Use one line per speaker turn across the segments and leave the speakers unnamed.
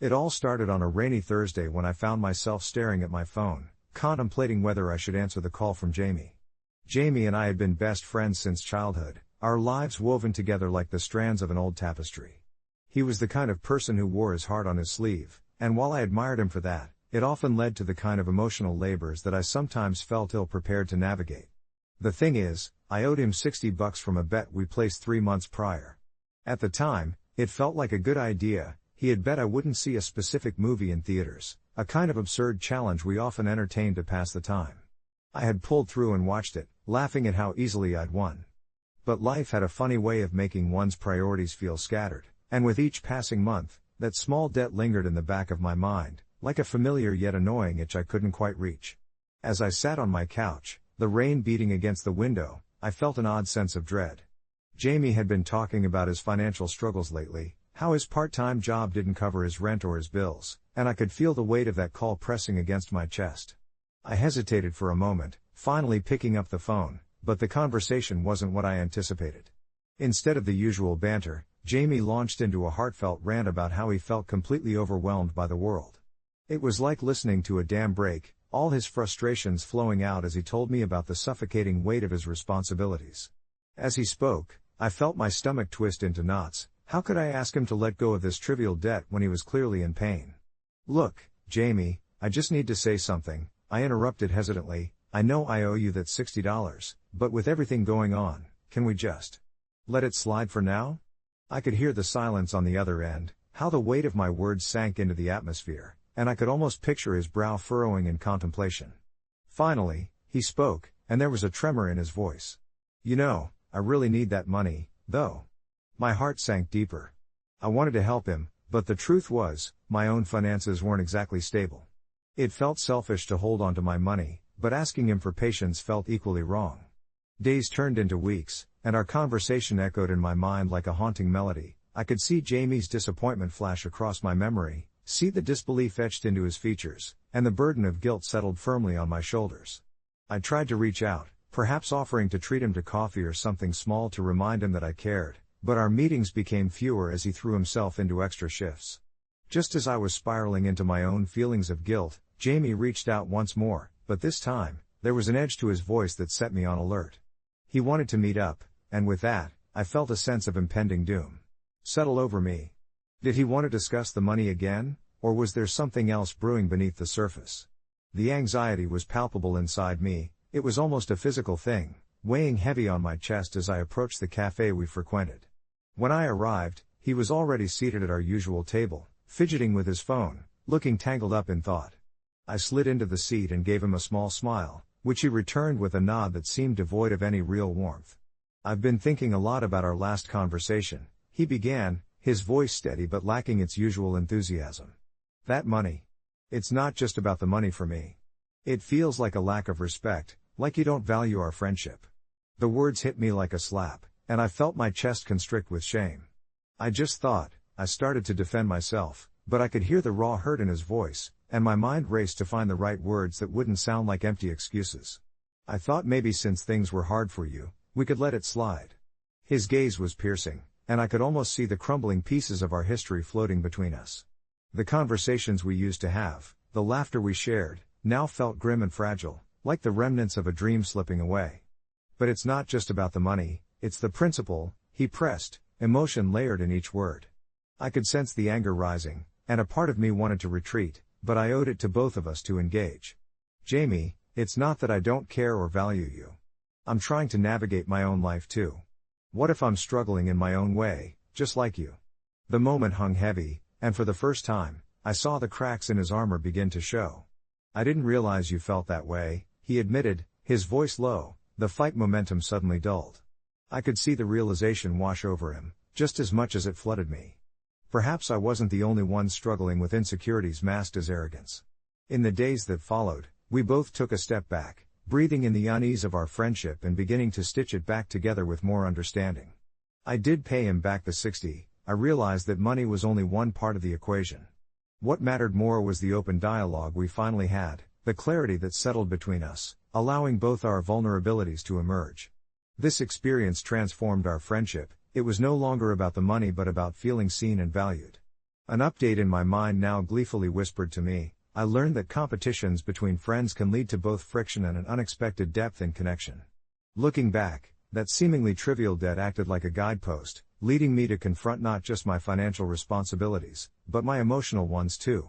It all started on a rainy Thursday when I found myself staring at my phone, contemplating whether I should answer the call from Jamie. Jamie and I had been best friends since childhood, our lives woven together like the strands of an old tapestry. He was the kind of person who wore his heart on his sleeve, and while I admired him for that, it often led to the kind of emotional labors that I sometimes felt ill-prepared to navigate. The thing is, I owed him $60 from a bet we placed 3 months prior. At the time, it felt like a good idea. He had bet I wouldn't see a specific movie in theaters, a kind of absurd challenge we often entertained to pass the time. I had pulled through and watched it, laughing at how easily I'd won. But life had a funny way of making one's priorities feel scattered, and with each passing month, that small debt lingered in the back of my mind, like a familiar yet annoying itch I couldn't quite reach. As I sat on my couch, the rain beating against the window, I felt an odd sense of dread. Jamie had been talking about his financial struggles lately, how his part-time job didn't cover his rent or his bills, and I could feel the weight of that call pressing against my chest. I hesitated for a moment, finally picking up the phone, but the conversation wasn't what I anticipated. Instead of the usual banter, Jamie launched into a heartfelt rant about how he felt completely overwhelmed by the world. It was like listening to a dam break, all his frustrations flowing out as he told me about the suffocating weight of his responsibilities. As he spoke, I felt my stomach twist into knots. How could I ask him to let go of this trivial debt when he was clearly in pain? "Look, Jamie, I just need to say something," I interrupted hesitantly. "I know I owe you that $60, but with everything going on, can we just let it slide for now?" I could hear the silence on the other end, how the weight of my words sank into the atmosphere, and I could almost picture his brow furrowing in contemplation. Finally, he spoke, and there was a tremor in his voice. "You know, I really need that money, though." My heart sank deeper. I wanted to help him, but the truth was, my own finances weren't exactly stable. It felt selfish to hold on to my money, but asking him for patience felt equally wrong. Days turned into weeks, and our conversation echoed in my mind like a haunting melody. I could see Jamie's disappointment flash across my memory, see the disbelief etched into his features, and the burden of guilt settled firmly on my shoulders. I tried to reach out, perhaps offering to treat him to coffee or something small to remind him that I cared, but our meetings became fewer as he threw himself into extra shifts. Just as I was spiraling into my own feelings of guilt, Jamie reached out once more, but this time, there was an edge to his voice that set me on alert. He wanted to meet up, and with that, I felt a sense of impending doom settle over me. Did he want to discuss the money again, or was there something else brewing beneath the surface? The anxiety was palpable inside me, it was almost a physical thing, weighing heavy on my chest as I approached the cafe we frequented. When I arrived, he was already seated at our usual table, fidgeting with his phone, looking tangled up in thought. I slid into the seat and gave him a small smile, which he returned with a nod that seemed devoid of any real warmth. "I've been thinking a lot about our last conversation," he began, his voice steady but lacking its usual enthusiasm. "That money. It's not just about the money for me. It feels like a lack of respect, like you don't value our friendship." The words hit me like a slap, and I felt my chest constrict with shame. I started to defend myself, but I could hear the raw hurt in his voice, and my mind raced to find the right words that wouldn't sound like empty excuses. "I thought maybe since things were hard for you, we could let it slide." His gaze was piercing, and I could almost see the crumbling pieces of our history floating between us. The conversations we used to have, the laughter we shared, now felt grim and fragile, like the remnants of a dream slipping away. "But it's not just about the money, it's the principle," he pressed, emotion layered in each word. I could sense the anger rising, and a part of me wanted to retreat, but I owed it to both of us to engage. "Jamie, it's not that I don't care or value you. I'm trying to navigate my own life too. What if I'm struggling in my own way, just like you?" The moment hung heavy, and for the first time, I saw the cracks in his armor begin to show. "I didn't realize you felt that way," he admitted, his voice low, the fight momentum suddenly dulled. I could see the realization wash over him, just as much as it flooded me. Perhaps I wasn't the only one struggling with insecurities masked as arrogance. In the days that followed, we both took a step back, breathing in the unease of our friendship and beginning to stitch it back together with more understanding. I did pay him back the $60. I realized that money was only one part of the equation. What mattered more was the open dialogue we finally had, the clarity that settled between us, allowing both our vulnerabilities to emerge. This experience transformed our friendship. It was no longer about the money but about feeling seen and valued. An update in my mind now gleefully whispered to me, I learned that competitions between friends can lead to both friction and an unexpected depth in connection. Looking back, that seemingly trivial debt acted like a guidepost, leading me to confront not just my financial responsibilities, but my emotional ones too.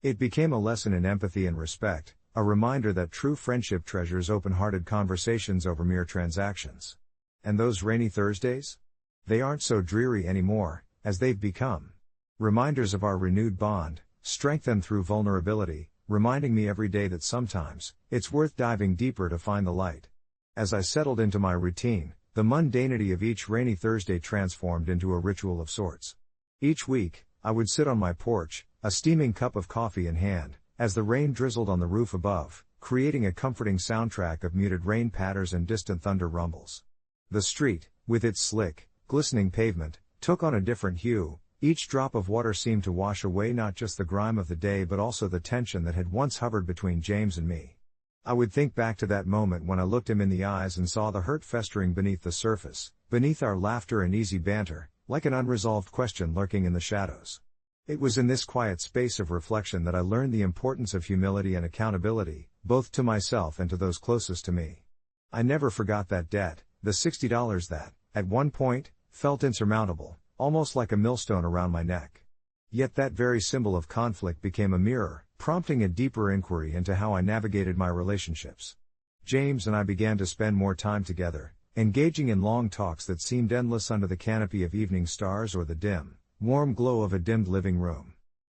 It became a lesson in empathy and respect, a reminder that true friendship treasures open-hearted conversations over mere transactions. And those rainy Thursdays? They aren't so dreary anymore, as they've become reminders of our renewed bond, strengthened through vulnerability, reminding me every day that sometimes, it's worth diving deeper to find the light. As I settled into my routine, the mundanity of each rainy Thursday transformed into a ritual of sorts. Each week, I would sit on my porch, a steaming cup of coffee in hand, as the rain drizzled on the roof above, creating a comforting soundtrack of muted rain patters and distant thunder rumbles. The street, with its slick, glistening pavement, took on a different hue. Each drop of water seemed to wash away not just the grime of the day but also the tension that had once hovered between James and me. I would think back to that moment when I looked him in the eyes and saw the hurt festering beneath the surface, beneath our laughter and easy banter, like an unresolved question lurking in the shadows. It was in this quiet space of reflection that I learned the importance of humility and accountability, both to myself and to those closest to me. I never forgot that debt, the $60 that, at one point, felt insurmountable, almost like a millstone around my neck. Yet that very symbol of conflict became a mirror, prompting a deeper inquiry into how I navigated my relationships. James and I began to spend more time together, engaging in long talks that seemed endless under the canopy of evening stars or the dim, warm glow of a dimmed living room.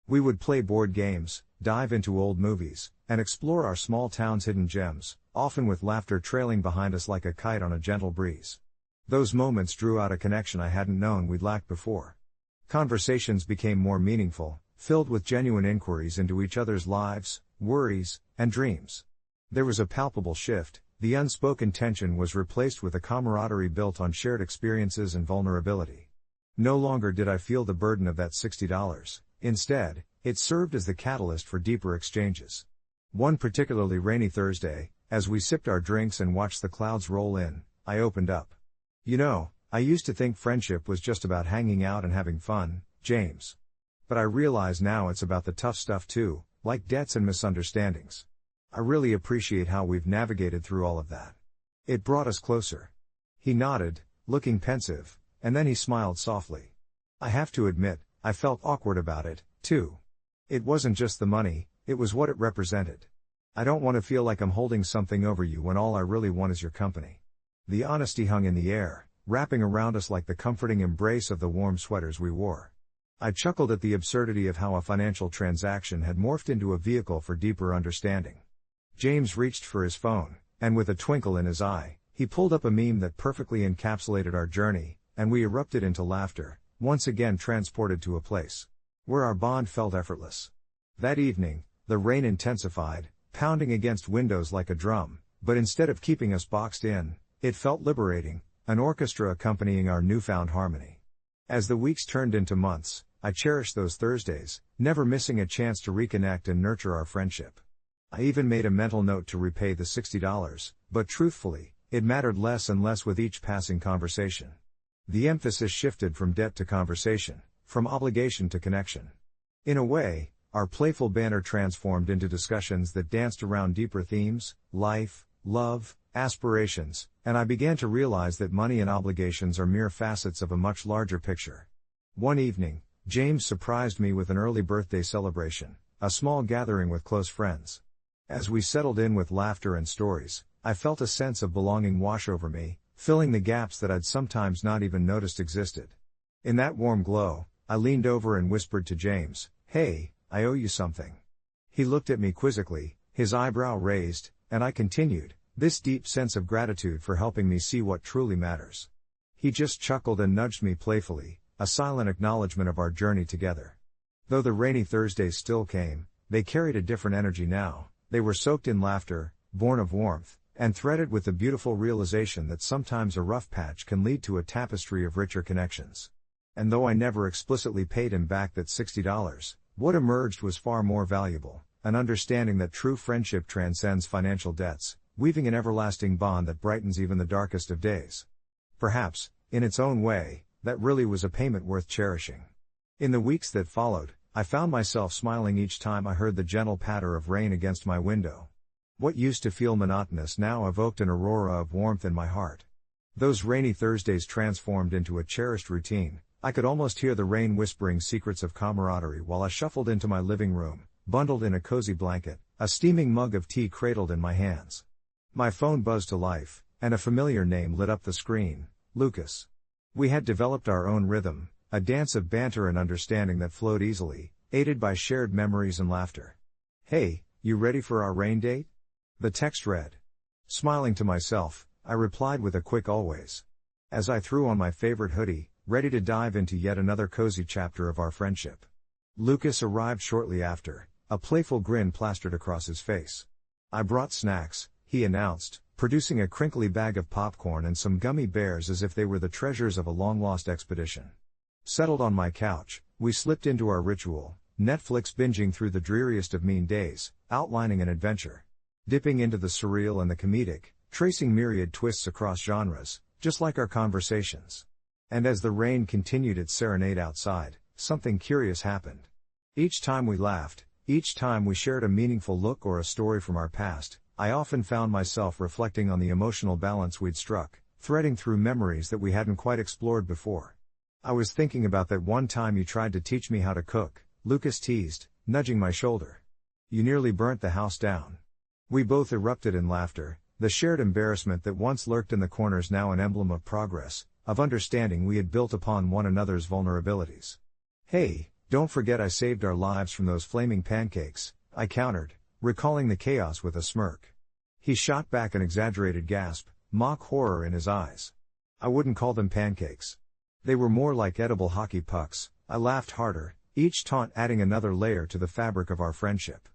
We would play board games, dive into old movies, and explore our small town's hidden gems, often with laughter trailing behind us like a kite on a gentle breeze. Those moments drew out a connection I hadn't known we'd lacked before. Conversations became more meaningful, filled with genuine inquiries into each other's lives, worries, and dreams. There was a palpable shift. The unspoken tension was replaced with a camaraderie built on shared experiences and vulnerability. No longer did I feel the burden of that $60. Instead, it served as the catalyst for deeper exchanges. One particularly rainy Thursday, as we sipped our drinks and watched the clouds roll in, I opened up. You know, I used to think friendship was just about hanging out and having fun, James. But I realize now it's about the tough stuff too, like debts and misunderstandings. I really appreciate how we've navigated through all of that. It brought us closer. He nodded, looking pensive, and then he smiled softly. I have to admit, I felt awkward about it, too. It wasn't just the money, it was what it represented. I don't want to feel like I'm holding something over you when all I really want is your company. The honesty hung in the air, wrapping around us like the comforting embrace of the warm sweaters we wore. I chuckled at the absurdity of how a financial transaction had morphed into a vehicle for deeper understanding. James reached for his phone, and with a twinkle in his eye, he pulled up a meme that perfectly encapsulated our journey, and we erupted into laughter, once again transported to a place where our bond felt effortless. That evening, the rain intensified, pounding against windows like a drum, but instead of keeping us boxed in, it felt liberating, an orchestra accompanying our newfound harmony. As the weeks turned into months, I cherished those Thursdays, never missing a chance to reconnect and nurture our friendship. I even made a mental note to repay the $60, but truthfully, it mattered less and less with each passing conversation. The emphasis shifted from debt to conversation, from obligation to connection. In a way, our playful banter transformed into discussions that danced around deeper themes, life, love, aspirations, and I began to realize that money and obligations are mere facets of a much larger picture. One evening, James surprised me with an early birthday celebration, a small gathering with close friends. As we settled in with laughter and stories, I felt a sense of belonging wash over me, filling the gaps that I'd sometimes not even noticed existed. In that warm glow, I leaned over and whispered to James, "Hey, I owe you something." He looked at me quizzically, his eyebrow raised, and I continued, this deep sense of gratitude for helping me see what truly matters. He just chuckled and nudged me playfully, a silent acknowledgement of our journey together. Though the rainy Thursdays still came, they carried a different energy now. They were soaked in laughter, born of warmth, and threaded with the beautiful realization that sometimes a rough patch can lead to a tapestry of richer connections. And though I never explicitly paid him back that $60, what emerged was far more valuable, an understanding that true friendship transcends financial debts, weaving an everlasting bond that brightens even the darkest of days. Perhaps, in its own way, that really was a payment worth cherishing. In the weeks that followed, I found myself smiling each time I heard the gentle patter of rain against my window. What used to feel monotonous now evoked an aurora of warmth in my heart. Those rainy Thursdays transformed into a cherished routine. I could almost hear the rain whispering secrets of camaraderie while I shuffled into my living room, bundled in a cozy blanket, a steaming mug of tea cradled in my hands. My phone buzzed to life, and a familiar name lit up the screen: Lucas. We had developed our own rhythm, a dance of banter and understanding that flowed easily, aided by shared memories and laughter. "Hey, you ready for our rain date?" the text read. Smiling to myself, I replied with a quick always. As I threw on my favorite hoodie, ready to dive into yet another cozy chapter of our friendship. Lucas arrived shortly after, a playful grin plastered across his face. "I brought snacks," he announced, producing a crinkly bag of popcorn and some gummy bears as if they were the treasures of a long-lost expedition. Settled on my couch, we slipped into our ritual, Netflix binging through the dreariest of mean days, outlining an adventure. Dipping into the surreal and the comedic, tracing myriad twists across genres, just like our conversations. And as the rain continued its serenade outside, something curious happened. Each time we laughed, each time we shared a meaningful look or a story from our past, I often found myself reflecting on the emotional balance we'd struck, threading through memories that we hadn't quite explored before. "I was thinking about that one time you tried to teach me how to cook," Lucas teased, nudging my shoulder. "You nearly burnt the house down." We both erupted in laughter, the shared embarrassment that once lurked in the corners now an emblem of progress, of understanding we had built upon one another's vulnerabilities. "Hey, don't forget I saved our lives from those flaming pancakes," I countered, recalling the chaos with a smirk. He shot back an exaggerated gasp, mock horror in his eyes. "I wouldn't call them pancakes. They were more like edible hockey pucks," I laughed harder, each taunt adding another layer to the fabric of our friendship.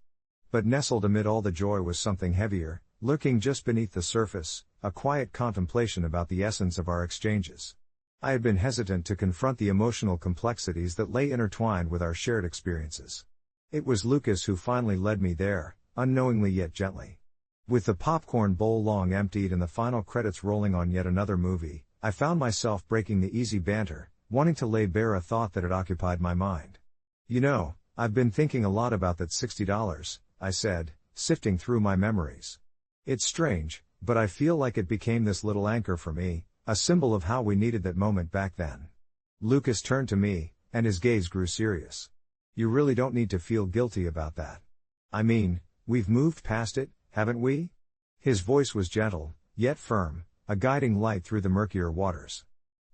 But nestled amid all the joy was something heavier, lurking just beneath the surface, a quiet contemplation about the essence of our exchanges. I had been hesitant to confront the emotional complexities that lay intertwined with our shared experiences. It was Lucas who finally led me there, unknowingly yet gently. With the popcorn bowl long emptied and the final credits rolling on yet another movie, I found myself breaking the easy banter, wanting to lay bare a thought that had occupied my mind. "You know, I've been thinking a lot about that $60, I said, sifting through my memories. "It's strange, but I feel like it became this little anchor for me, a symbol of how we needed that moment back then." Lucas turned to me, and his gaze grew serious. "You really don't need to feel guilty about that. I mean, we've moved past it, haven't we?" His voice was gentle, yet firm, a guiding light through the murkier waters.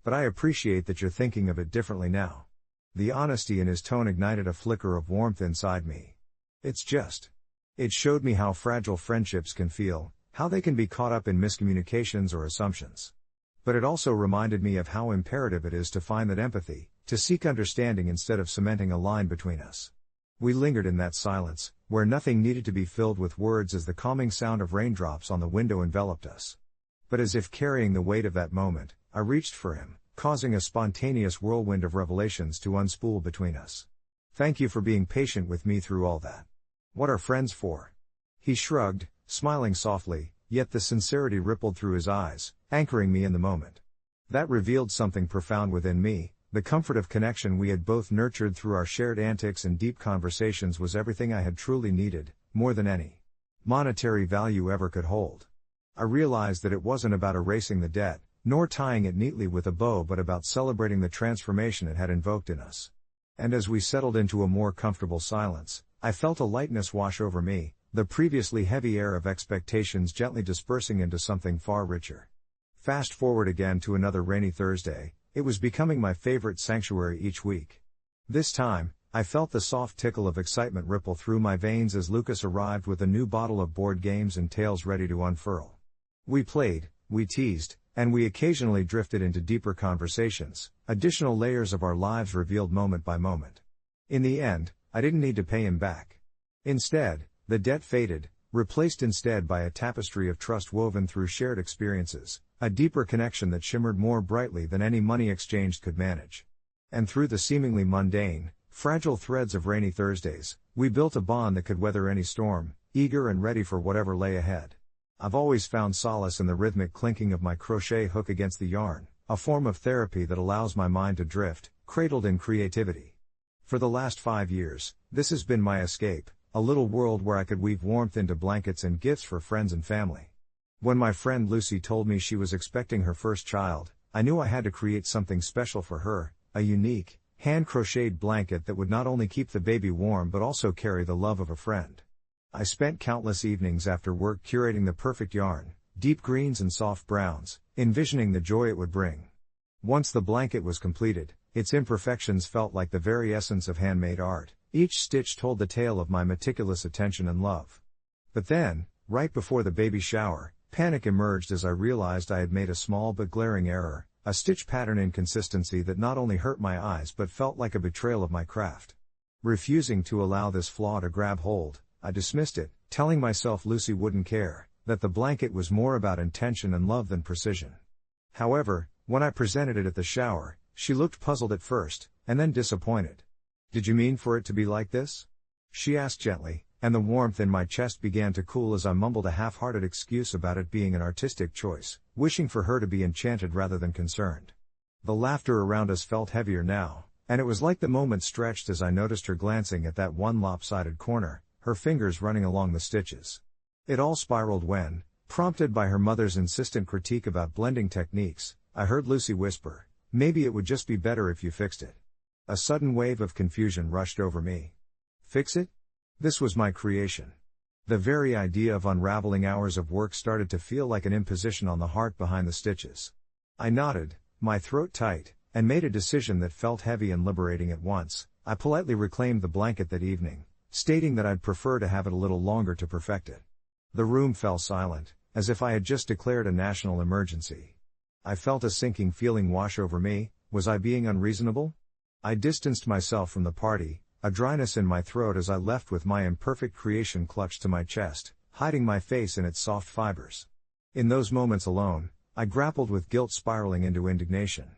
"But I appreciate that you're thinking of it differently now." The honesty in his tone ignited a flicker of warmth inside me. It showed me how fragile friendships can feel, how they can be caught up in miscommunications or assumptions. But it also reminded me of how imperative it is to find that empathy, to seek understanding instead of cementing a line between us. We lingered in that silence, where nothing needed to be filled with words as the calming sound of raindrops on the window enveloped us. But as if carrying the weight of that moment, I reached for him, causing a spontaneous whirlwind of revelations to unspool between us. "Thank you for being patient with me through all that. What are friends for?" He shrugged, smiling softly, yet the sincerity rippled through his eyes, anchoring me in the moment. That revealed something profound within me. The comfort of connection we had both nurtured through our shared antics and deep conversations was everything I had truly needed, more than any monetary value ever could hold. I realized that it wasn't about erasing the debt, nor tying it neatly with a bow, but about celebrating the transformation it had invoked in us. And as we settled into a more comfortable silence, I felt a lightness wash over me, the previously heavy air of expectations gently dispersing into something far richer. Fast forward again to another rainy Thursday, it was becoming my favorite sanctuary each week. This time, I felt the soft tickle of excitement ripple through my veins as Lucas arrived with a new bottle of board games and tales ready to unfurl. We played, we teased, and we occasionally drifted into deeper conversations, additional layers of our lives revealed moment by moment. In the end, I didn't need to pay him back. Instead, the debt faded, replaced instead by a tapestry of trust woven through shared experiences, a deeper connection that shimmered more brightly than any money exchanged could manage. And through the seemingly mundane, fragile threads of rainy Thursdays, we built a bond that could weather any storm, eager and ready for whatever lay ahead. I've always found solace in the rhythmic clinking of my crochet hook against the yarn, a form of therapy that allows my mind to drift, cradled in creativity. For the last 5 years, this has been my escape, a little world where I could weave warmth into blankets and gifts for friends and family. When my friend Lucy told me she was expecting her first child, I knew I had to create something special for her, a unique, hand-crocheted blanket that would not only keep the baby warm but also carry the love of a friend. I spent countless evenings after work curating the perfect yarn, deep greens and soft browns, envisioning the joy it would bring. Once the blanket was completed, its imperfections felt like the very essence of handmade art. Each stitch told the tale of my meticulous attention and love. But then, right before the baby shower, panic emerged as I realized I had made a small but glaring error, a stitch pattern inconsistency that not only hurt my eyes but felt like a betrayal of my craft. Refusing to allow this flaw to grab hold, I dismissed it, telling myself Lucy wouldn't care, that the blanket was more about intention and love than precision. However, when I presented it at the shower, she looked puzzled at first, and then disappointed. "Did you mean for it to be like this?" she asked gently, and the warmth in my chest began to cool as I mumbled a half-hearted excuse about it being an artistic choice, wishing for her to be enchanted rather than concerned. The laughter around us felt heavier now, and it was like the moment stretched as I noticed her glancing at that one lopsided corner, her fingers running along the stitches. It all spiraled when, prompted by her mother's insistent critique about blending techniques, I heard Lucy whisper, "Maybe it would just be better if you fixed it." A sudden wave of confusion rushed over me. Fix it? This was my creation. The very idea of unraveling hours of work started to feel like an imposition on the heart behind the stitches. I nodded, my throat tight, and made a decision that felt heavy and liberating at once. I politely reclaimed the blanket that evening, stating that I'd prefer to have it a little longer to perfect it. The room fell silent, as if I had just declared a national emergency. I felt a sinking feeling wash over me. Was I being unreasonable? I distanced myself from the party, a dryness in my throat as I left with my imperfect creation clutched to my chest, hiding my face in its soft fibers. In those moments alone, I grappled with guilt spiraling into indignation.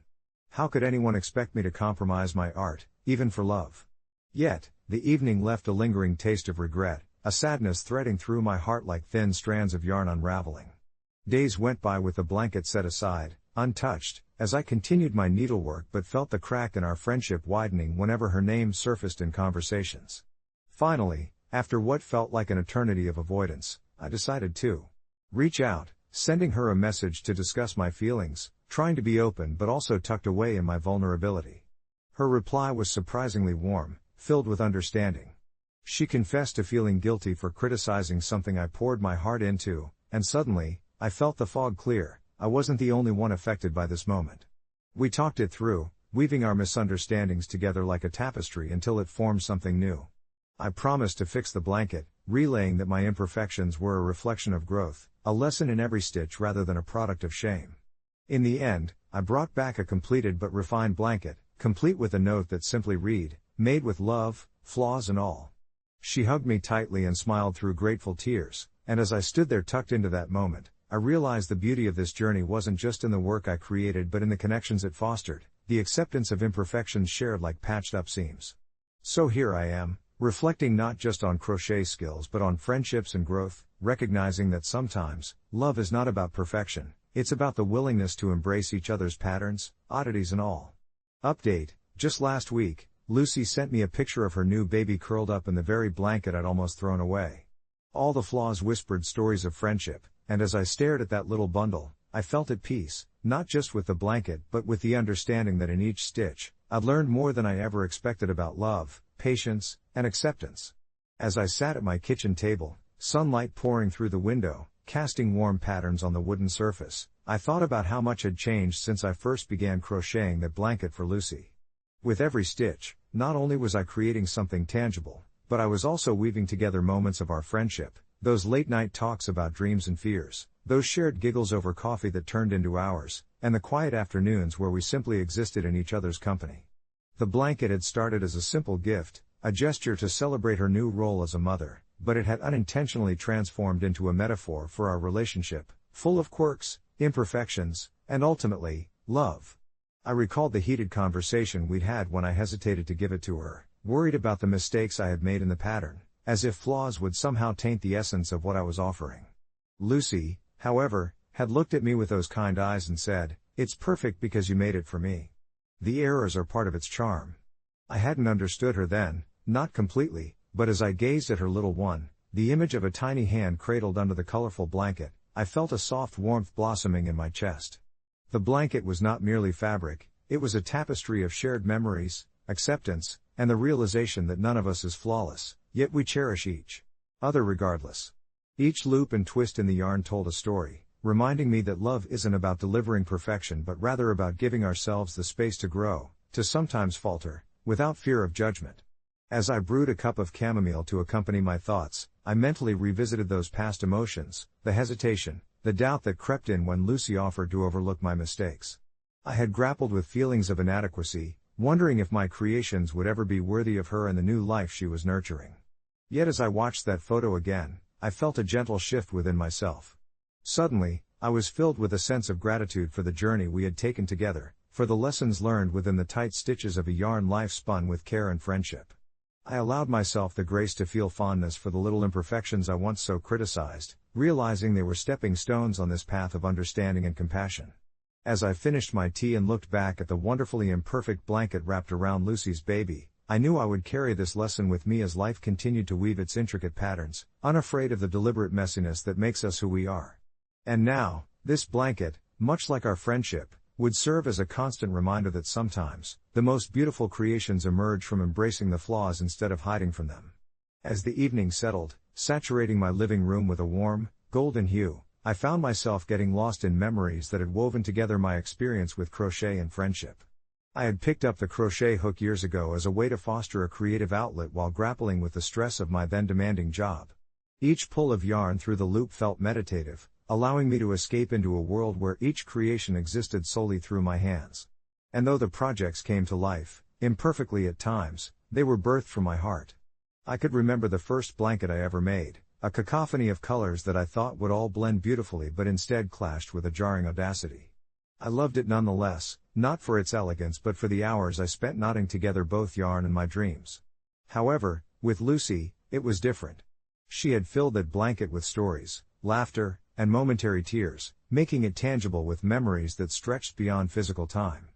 How could anyone expect me to compromise my art, even for love? Yet, the evening left a lingering taste of regret, a sadness threading through my heart like thin strands of yarn unraveling. Days went by with the blanket set aside, untouched, as I continued my needlework but felt the crack in our friendship widening whenever her name surfaced in conversations. Finally, after what felt like an eternity of avoidance, I decided to reach out, sending her a message to discuss my feelings, trying to be open but also tucked away in my vulnerability. Her reply was surprisingly warm, filled with understanding. She confessed to feeling guilty for criticizing something I poured my heart into, and suddenly, I felt the fog clear. I wasn't the only one affected by this moment. We talked it through, weaving our misunderstandings together like a tapestry until it formed something new. I promised to fix the blanket, relaying that my imperfections were a reflection of growth, a lesson in every stitch rather than a product of shame. In the end, I brought back a completed but refined blanket, complete with a note that simply read, "Made with love, flaws and all." She hugged me tightly and smiled through grateful tears, and as I stood there tucked into that moment, I realized the beauty of this journey wasn't just in the work I created but in the connections it fostered, the acceptance of imperfections shared like patched-up seams. So here I am, reflecting not just on crochet skills but on friendships and growth, recognizing that sometimes, love is not about perfection, it's about the willingness to embrace each other's patterns, oddities and all. Update, just last week, Lucy sent me a picture of her new baby curled up in the very blanket I'd almost thrown away. All the flaws whispered stories of friendship, and as I stared at that little bundle, I felt at peace, not just with the blanket but with the understanding that in each stitch, I'd learned more than I ever expected about love, patience, and acceptance. As I sat at my kitchen table, sunlight pouring through the window, casting warm patterns on the wooden surface, I thought about how much had changed since I first began crocheting that blanket for Lucy. With every stitch, not only was I creating something tangible, but I was also weaving together moments of our friendship. Those late-night talks about dreams and fears, those shared giggles over coffee that turned into hours, and the quiet afternoons where we simply existed in each other's company. The blanket had started as a simple gift, a gesture to celebrate her new role as a mother, but it had unintentionally transformed into a metaphor for our relationship, full of quirks, imperfections, and ultimately, love. I recalled the heated conversation we'd had when I hesitated to give it to her, worried about the mistakes I had made in the pattern, as if flaws would somehow taint the essence of what I was offering. Lucy, however, had looked at me with those kind eyes and said, "It's perfect because you made it for me. The errors are part of its charm." I hadn't understood her then, not completely, but as I gazed at her little one, the image of a tiny hand cradled under the colorful blanket, I felt a soft warmth blossoming in my chest. The blanket was not merely fabric, it was a tapestry of shared memories, acceptance, and the realization that none of us is flawless, yet we cherish each other regardless. Each loop and twist in the yarn told a story, reminding me that love isn't about delivering perfection but rather about giving ourselves the space to grow, to sometimes falter, without fear of judgment. As I brewed a cup of chamomile to accompany my thoughts, I mentally revisited those past emotions, the hesitation, the doubt that crept in when Lucy offered to overlook my mistakes. I had grappled with feelings of inadequacy, wondering if my creations would ever be worthy of her and the new life she was nurturing. Yet as I watched that photo again, I felt a gentle shift within myself. Suddenly, I was filled with a sense of gratitude for the journey we had taken together, for the lessons learned within the tight stitches of a yarn life spun with care and friendship. I allowed myself the grace to feel fondness for the little imperfections I once so criticized, realizing they were stepping stones on this path of understanding and compassion. As I finished my tea and looked back at the wonderfully imperfect blanket wrapped around Lucy's baby, I knew I would carry this lesson with me as life continued to weave its intricate patterns, unafraid of the deliberate messiness that makes us who we are. And now, this blanket, much like our friendship, would serve as a constant reminder that sometimes, the most beautiful creations emerge from embracing the flaws instead of hiding from them. As the evening settled, saturating my living room with a warm, golden hue, I found myself getting lost in memories that had woven together my experience with crochet and friendship. I had picked up the crochet hook years ago as a way to foster a creative outlet while grappling with the stress of my then demanding job. Each pull of yarn through the loop felt meditative, allowing me to escape into a world where each creation existed solely through my hands. And though the projects came to life, imperfectly at times, they were birthed from my heart. I could remember the first blanket I ever made, a cacophony of colors that I thought would all blend beautifully but instead clashed with a jarring audacity. I loved it nonetheless, not for its elegance but for the hours I spent knotting together both yarn and my dreams. However, with Lucy, it was different. She had filled that blanket with stories, laughter, and momentary tears, making it tangible with memories that stretched beyond physical time.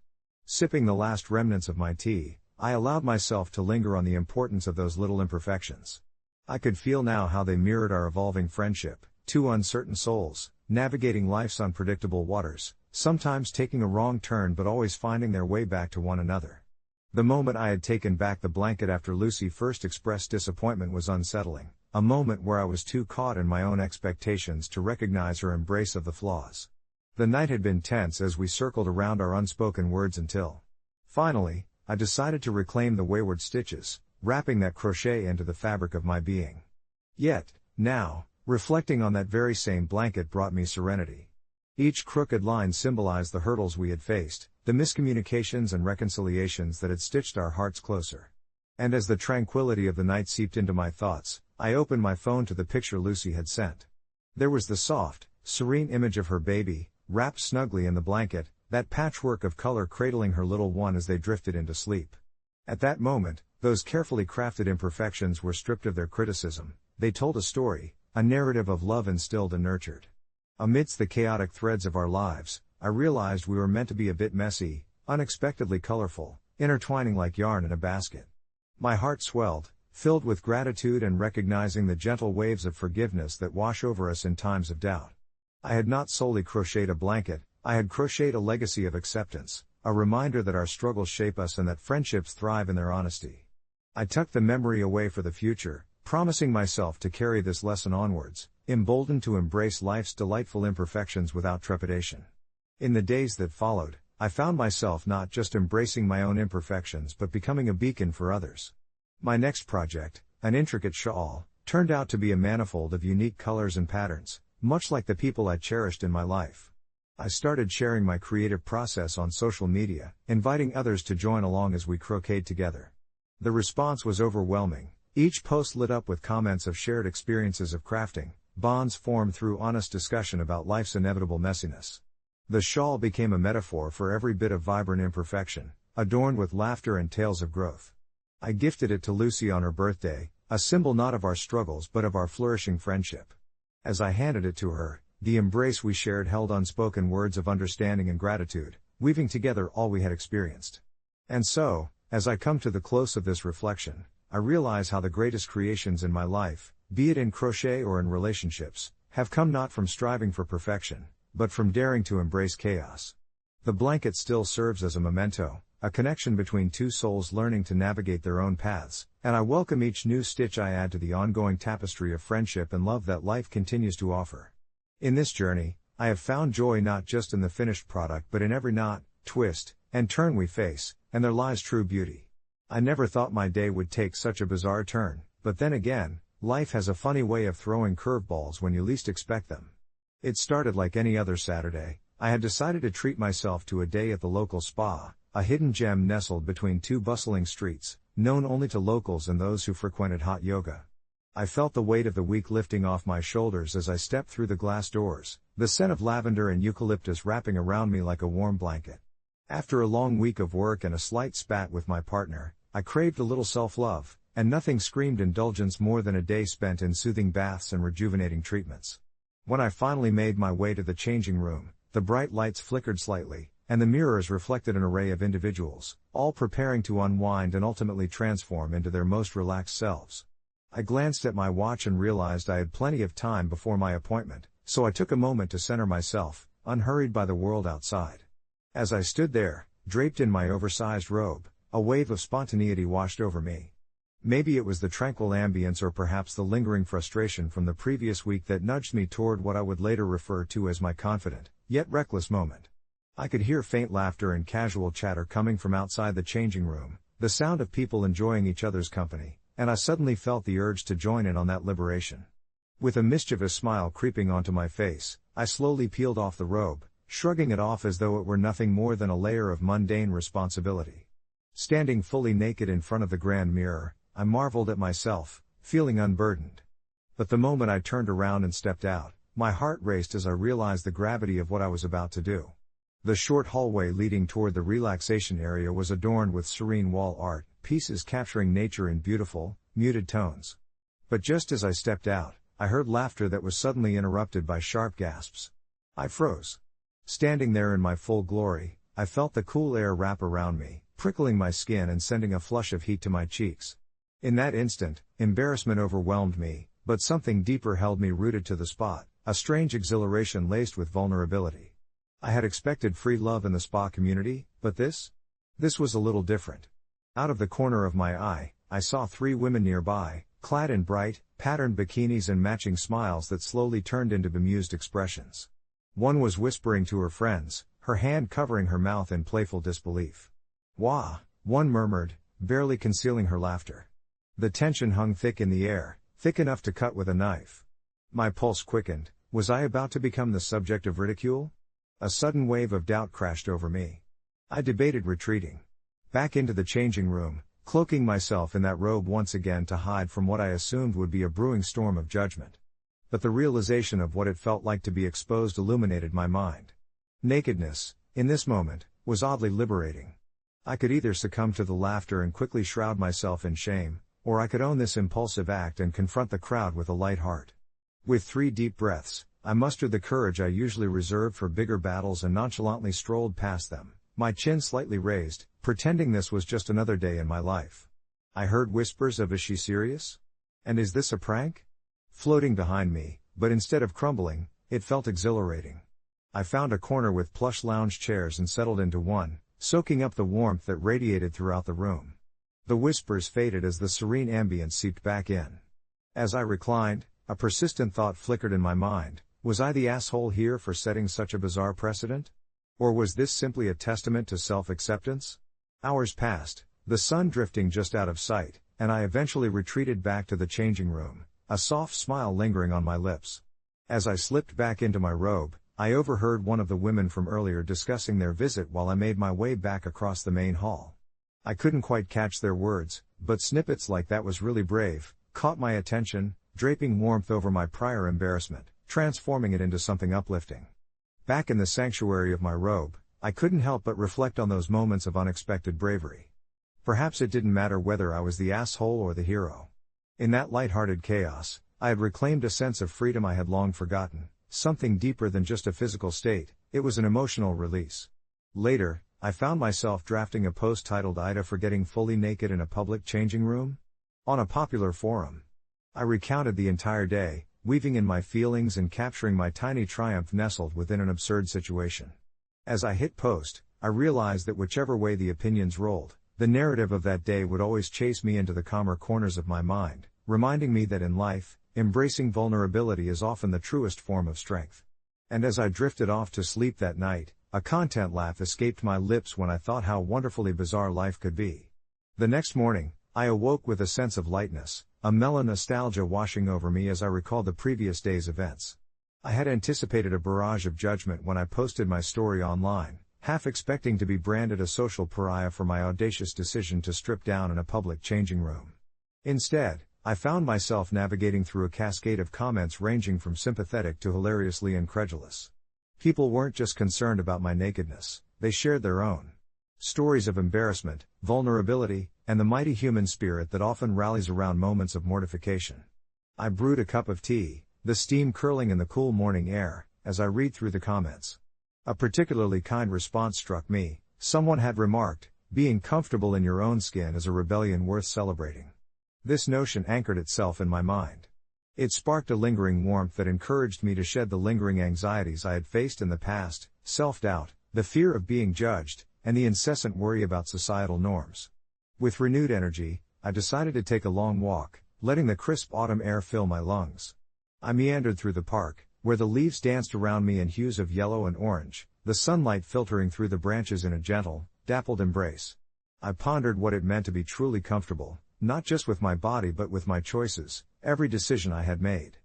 Sipping the last remnants of my tea, I allowed myself to linger on the importance of those little imperfections. I could feel now how they mirrored our evolving friendship, two uncertain souls, navigating life's unpredictable waters, sometimes taking a wrong turn but always finding their way back to one another. The moment I had taken back the blanket after Lucy first expressed disappointment was unsettling, a moment where I was too caught in my own expectations to recognize her embrace of the flaws. The night had been tense as we circled around our unspoken words until, finally, I decided to reclaim the wayward stitches, wrapping that crochet into the fabric of my being. Yet, now, reflecting on that very same blanket brought me serenity. Each crooked line symbolized the hurdles we had faced, the miscommunications and reconciliations that had stitched our hearts closer. And as the tranquility of the night seeped into my thoughts, I opened my phone to the picture Lucy had sent. There was the soft, serene image of her baby, wrapped snugly in the blanket, that patchwork of color cradling her little one as they drifted into sleep. At that moment, those carefully crafted imperfections were stripped of their criticism. They told a story, a narrative of love instilled and nurtured. Amidst the chaotic threads of our lives, I realized we were meant to be a bit messy, unexpectedly colorful, intertwining like yarn in a basket. My heart swelled, filled with gratitude and recognizing the gentle waves of forgiveness that wash over us in times of doubt. I had not solely crocheted a blanket, I had crocheted a legacy of acceptance, a reminder that our struggles shape us and that friendships thrive in their honesty. I tucked the memory away for the future, promising myself to carry this lesson onwards, emboldened to embrace life's delightful imperfections without trepidation. In the days that followed, I found myself not just embracing my own imperfections but becoming a beacon for others. My next project, an intricate shawl, turned out to be a manifold of unique colors and patterns, much like the people I cherished in my life. I started sharing my creative process on social media, inviting others to join along as we crocheted together. The response was overwhelming, each post lit up with comments of shared experiences of crafting, bonds formed through honest discussion about life's inevitable messiness. The shawl became a metaphor for every bit of vibrant imperfection, adorned with laughter and tales of growth. I gifted it to Lucy on her birthday, a symbol not of our struggles but of our flourishing friendship. As I handed it to her, the embrace we shared held unspoken words of understanding and gratitude, weaving together all we had experienced. And so, As I come to the close of this reflection, I realize how the greatest creations in my life, be it in crochet or in relationships, have come not from striving for perfection, but from daring to embrace chaos. The blanket still serves as a memento, a connection between two souls learning to navigate their own paths, and I welcome each new stitch I add to the ongoing tapestry of friendship and love that life continues to offer. In this journey, I have found joy not just in the finished product but in every knot, twist, and turn we face, and there lies true beauty. I never thought my day would take such a bizarre turn, but then again, life has a funny way of throwing curveballs when you least expect them. It started like any other Saturday. I had decided to treat myself to a day at the local spa, a hidden gem nestled between two bustling streets, known only to locals and those who frequented hot yoga. I felt the weight of the week lifting off my shoulders as I stepped through the glass doors, the scent of lavender and eucalyptus wrapping around me like a warm blanket. After a long week of work and a slight spat with my partner, I craved a little self-love, and nothing screamed indulgence more than a day spent in soothing baths and rejuvenating treatments. When I finally made my way to the changing room, the bright lights flickered slightly, and the mirrors reflected an array of individuals, all preparing to unwind and ultimately transform into their most relaxed selves. I glanced at my watch and realized I had plenty of time before my appointment, so I took a moment to center myself, unhurried by the world outside. As I stood there, draped in my oversized robe, a wave of spontaneity washed over me. Maybe it was the tranquil ambience or perhaps the lingering frustration from the previous week that nudged me toward what I would later refer to as my confident, yet reckless moment. I could hear faint laughter and casual chatter coming from outside the changing room, the sound of people enjoying each other's company, and I suddenly felt the urge to join in on that liberation. With a mischievous smile creeping onto my face, I slowly peeled off the robe, shrugging it off as though it were nothing more than a layer of mundane responsibility. Standing fully naked in front of the grand mirror, I marveled at myself, feeling unburdened. But the moment I turned around and stepped out, my heart raced as I realized the gravity of what I was about to do. The short hallway leading toward the relaxation area was adorned with serene wall art, pieces capturing nature in beautiful, muted tones. But just as I stepped out, I heard laughter that was suddenly interrupted by sharp gasps. I froze. Standing there in my full glory, I felt the cool air wrap around me, prickling my skin and sending a flush of heat to my cheeks. In that instant, embarrassment overwhelmed me, but something deeper held me rooted to the spot, a strange exhilaration laced with vulnerability. I had expected free love in the spa community, but this was a little different. Out of the corner of my eye, I saw three women nearby, clad in bright, patterned bikinis and matching smiles that slowly turned into bemused expressions. One was whispering to her friends, her hand covering her mouth in playful disbelief. "Wah," one murmured, barely concealing her laughter. The tension hung thick in the air, thick enough to cut with a knife. My pulse quickened. Was I about to become the subject of ridicule? A sudden wave of doubt crashed over me. I debated retreating back into the changing room, cloaking myself in that robe once again to hide from what I assumed would be a brewing storm of judgment. But the realization of what it felt like to be exposed illuminated my mind. Nakedness, in this moment, was oddly liberating. I could either succumb to the laughter and quickly shroud myself in shame, or I could own this impulsive act and confront the crowd with a light heart. With 3 deep breaths, I mustered the courage I usually reserved for bigger battles and nonchalantly strolled past them, my chin slightly raised, pretending this was just another day in my life. I heard whispers of "Is she serious? And is this a prank?" floating behind me, but instead of crumbling, it felt exhilarating. I found a corner with plush lounge chairs and settled into one, soaking up the warmth that radiated throughout the room. The whispers faded as the serene ambience seeped back in. As I reclined, a persistent thought flickered in my mind. Was I the asshole here for setting such a bizarre precedent? Or was this simply a testament to self-acceptance? Hours passed, the sun drifting just out of sight, and I eventually retreated back to the changing room, a soft smile lingering on my lips. As I slipped back into my robe, I overheard one of the women from earlier discussing their visit while I made my way back across the main hall. I couldn't quite catch their words, but snippets like "that was really brave" caught my attention, draping warmth over my prior embarrassment, transforming it into something uplifting. Back in the sanctuary of my robe, I couldn't help but reflect on those moments of unexpected bravery. Perhaps it didn't matter whether I was the asshole or the hero. In that light-hearted chaos, I had reclaimed a sense of freedom I had long forgotten, something deeper than just a physical state. It was an emotional release. Later, I found myself drafting a post titled AITA for getting fully naked in a public changing room? On a popular forum. I recounted the entire day, weaving in my feelings and capturing my tiny triumph nestled within an absurd situation. As I hit post, I realized that whichever way the opinions rolled, the narrative of that day would always chase me into the calmer corners of my mind, reminding me that in life, embracing vulnerability is often the truest form of strength. And as I drifted off to sleep that night, a content laugh escaped my lips when I thought how wonderfully bizarre life could be. The next morning, I awoke with a sense of lightness, a mellow nostalgia washing over me as I recalled the previous day's events. I had anticipated a barrage of judgment when I posted my story online, half expecting to be branded a social pariah for my audacious decision to strip down in a public changing room. Instead, I found myself navigating through a cascade of comments ranging from sympathetic to hilariously incredulous. People weren't just concerned about my nakedness, they shared their own stories of embarrassment, vulnerability, and the mighty human spirit that often rallies around moments of mortification. I brewed a cup of tea, the steam curling in the cool morning air, as I read through the comments. A particularly kind response struck me. Someone had remarked, "Being comfortable in your own skin is a rebellion worth celebrating." This notion anchored itself in my mind. It sparked a lingering warmth that encouraged me to shed the lingering anxieties I had faced in the past, self-doubt, the fear of being judged, and the incessant worry about societal norms. With renewed energy, I decided to take a long walk, letting the crisp autumn air fill my lungs. I meandered through the park, where the leaves danced around me in hues of yellow and orange, the sunlight filtering through the branches in a gentle, dappled embrace. I pondered what it meant to be truly comfortable, not just with my body but with my choices, every decision I had made.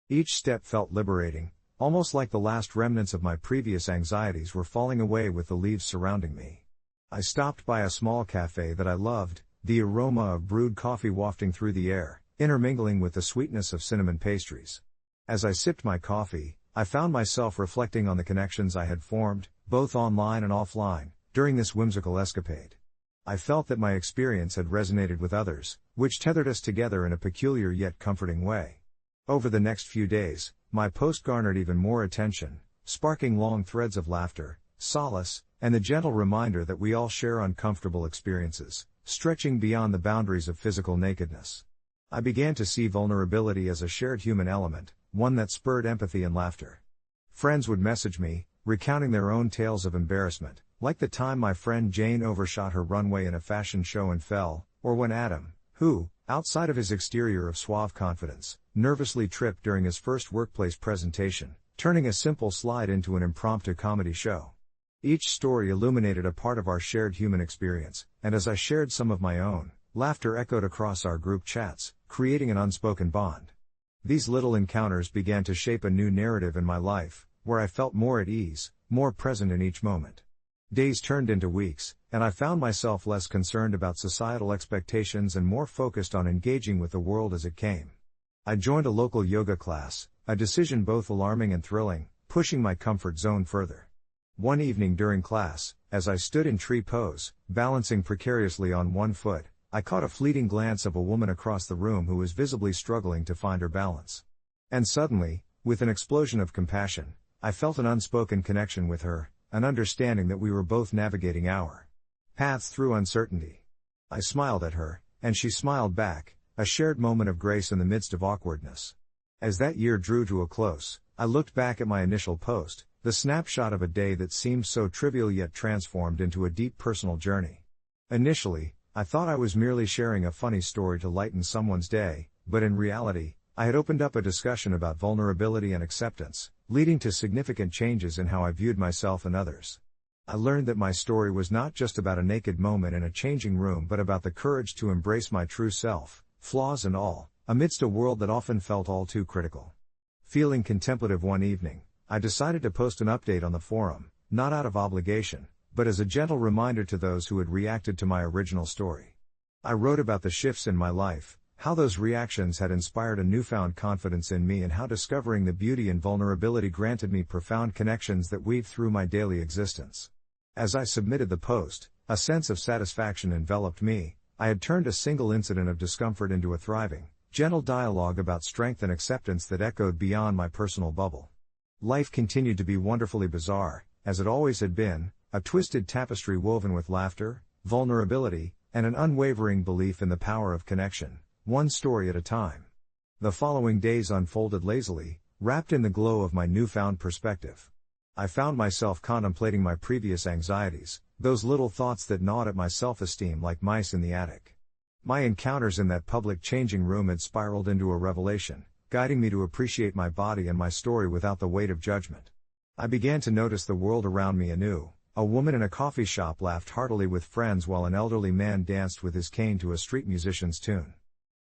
Each step felt liberating, almost like the last remnants of my previous anxieties were falling away with the leaves surrounding me. I stopped by a small cafe that I loved, the aroma of brewed coffee wafting through the air, intermingling with the sweetness of cinnamon pastries. As I sipped my coffee, I found myself reflecting on the connections I had formed, both online and offline, during this whimsical escapade. I felt that my experience had resonated with others, which tethered us together in a peculiar yet comforting way. Over the next few days, my post garnered even more attention, sparking long threads of laughter, solace, and the gentle reminder that we all share uncomfortable experiences, stretching beyond the boundaries of physical nakedness. I began to see vulnerability as a shared human element, one that spurred empathy and laughter. Friends would message me, recounting their own tales of embarrassment, like the time my friend Jane overshot her runway in a fashion show and fell, or when Adam, who, outside of his exterior of suave confidence, nervously tripped during his first workplace presentation, turning a simple slide into an impromptu comedy show. Each story illuminated a part of our shared human experience, and as I shared some of my own, laughter echoed across our group chats, creating an unspoken bond. These little encounters began to shape a new narrative in my life, where I felt more at ease, more present in each moment. Days turned into weeks, and I found myself less concerned about societal expectations and more focused on engaging with the world as it came. I joined a local yoga class, a decision both alarming and thrilling, pushing my comfort zone further. One evening during class, as I stood in tree pose, balancing precariously on one foot, I caught a fleeting glance of a woman across the room who was visibly struggling to find her balance. And suddenly, with an explosion of compassion, I felt an unspoken connection with her, an understanding that we were both navigating our paths through uncertainty. I smiled at her, and she smiled back, a shared moment of grace in the midst of awkwardness. As that year drew to a close, I looked back at my initial post, the snapshot of a day that seemed so trivial yet transformed into a deep personal journey. Initially, I thought I was merely sharing a funny story to lighten someone's day, but in reality, I had opened up a discussion about vulnerability and acceptance, leading to significant changes in how I viewed myself and others. I learned that my story was not just about a naked moment in a changing room but about the courage to embrace my true self, flaws and all, amidst a world that often felt all too critical. Feeling contemplative one evening, I decided to post an update on the forum, not out of obligation, but as a gentle reminder to those who had reacted to my original story. I wrote about the shifts in my life, how those reactions had inspired a newfound confidence in me and how discovering the beauty and vulnerability granted me profound connections that weave through my daily existence. As I submitted the post, a sense of satisfaction enveloped me. I had turned a single incident of discomfort into a thriving, gentle dialogue about strength and acceptance that echoed beyond my personal bubble. Life continued to be wonderfully bizarre, as it always had been, a twisted tapestry woven with laughter, vulnerability, and an unwavering belief in the power of connection, one story at a time. The following days unfolded lazily, wrapped in the glow of my newfound perspective. I found myself contemplating my previous anxieties, those little thoughts that gnawed at my self-esteem like mice in the attic. My encounters in that public changing room had spiraled into a revelation, guiding me to appreciate my body and my story without the weight of judgment. I began to notice the world around me anew. A woman in a coffee shop laughed heartily with friends while an elderly man danced with his cane to a street musician's tune.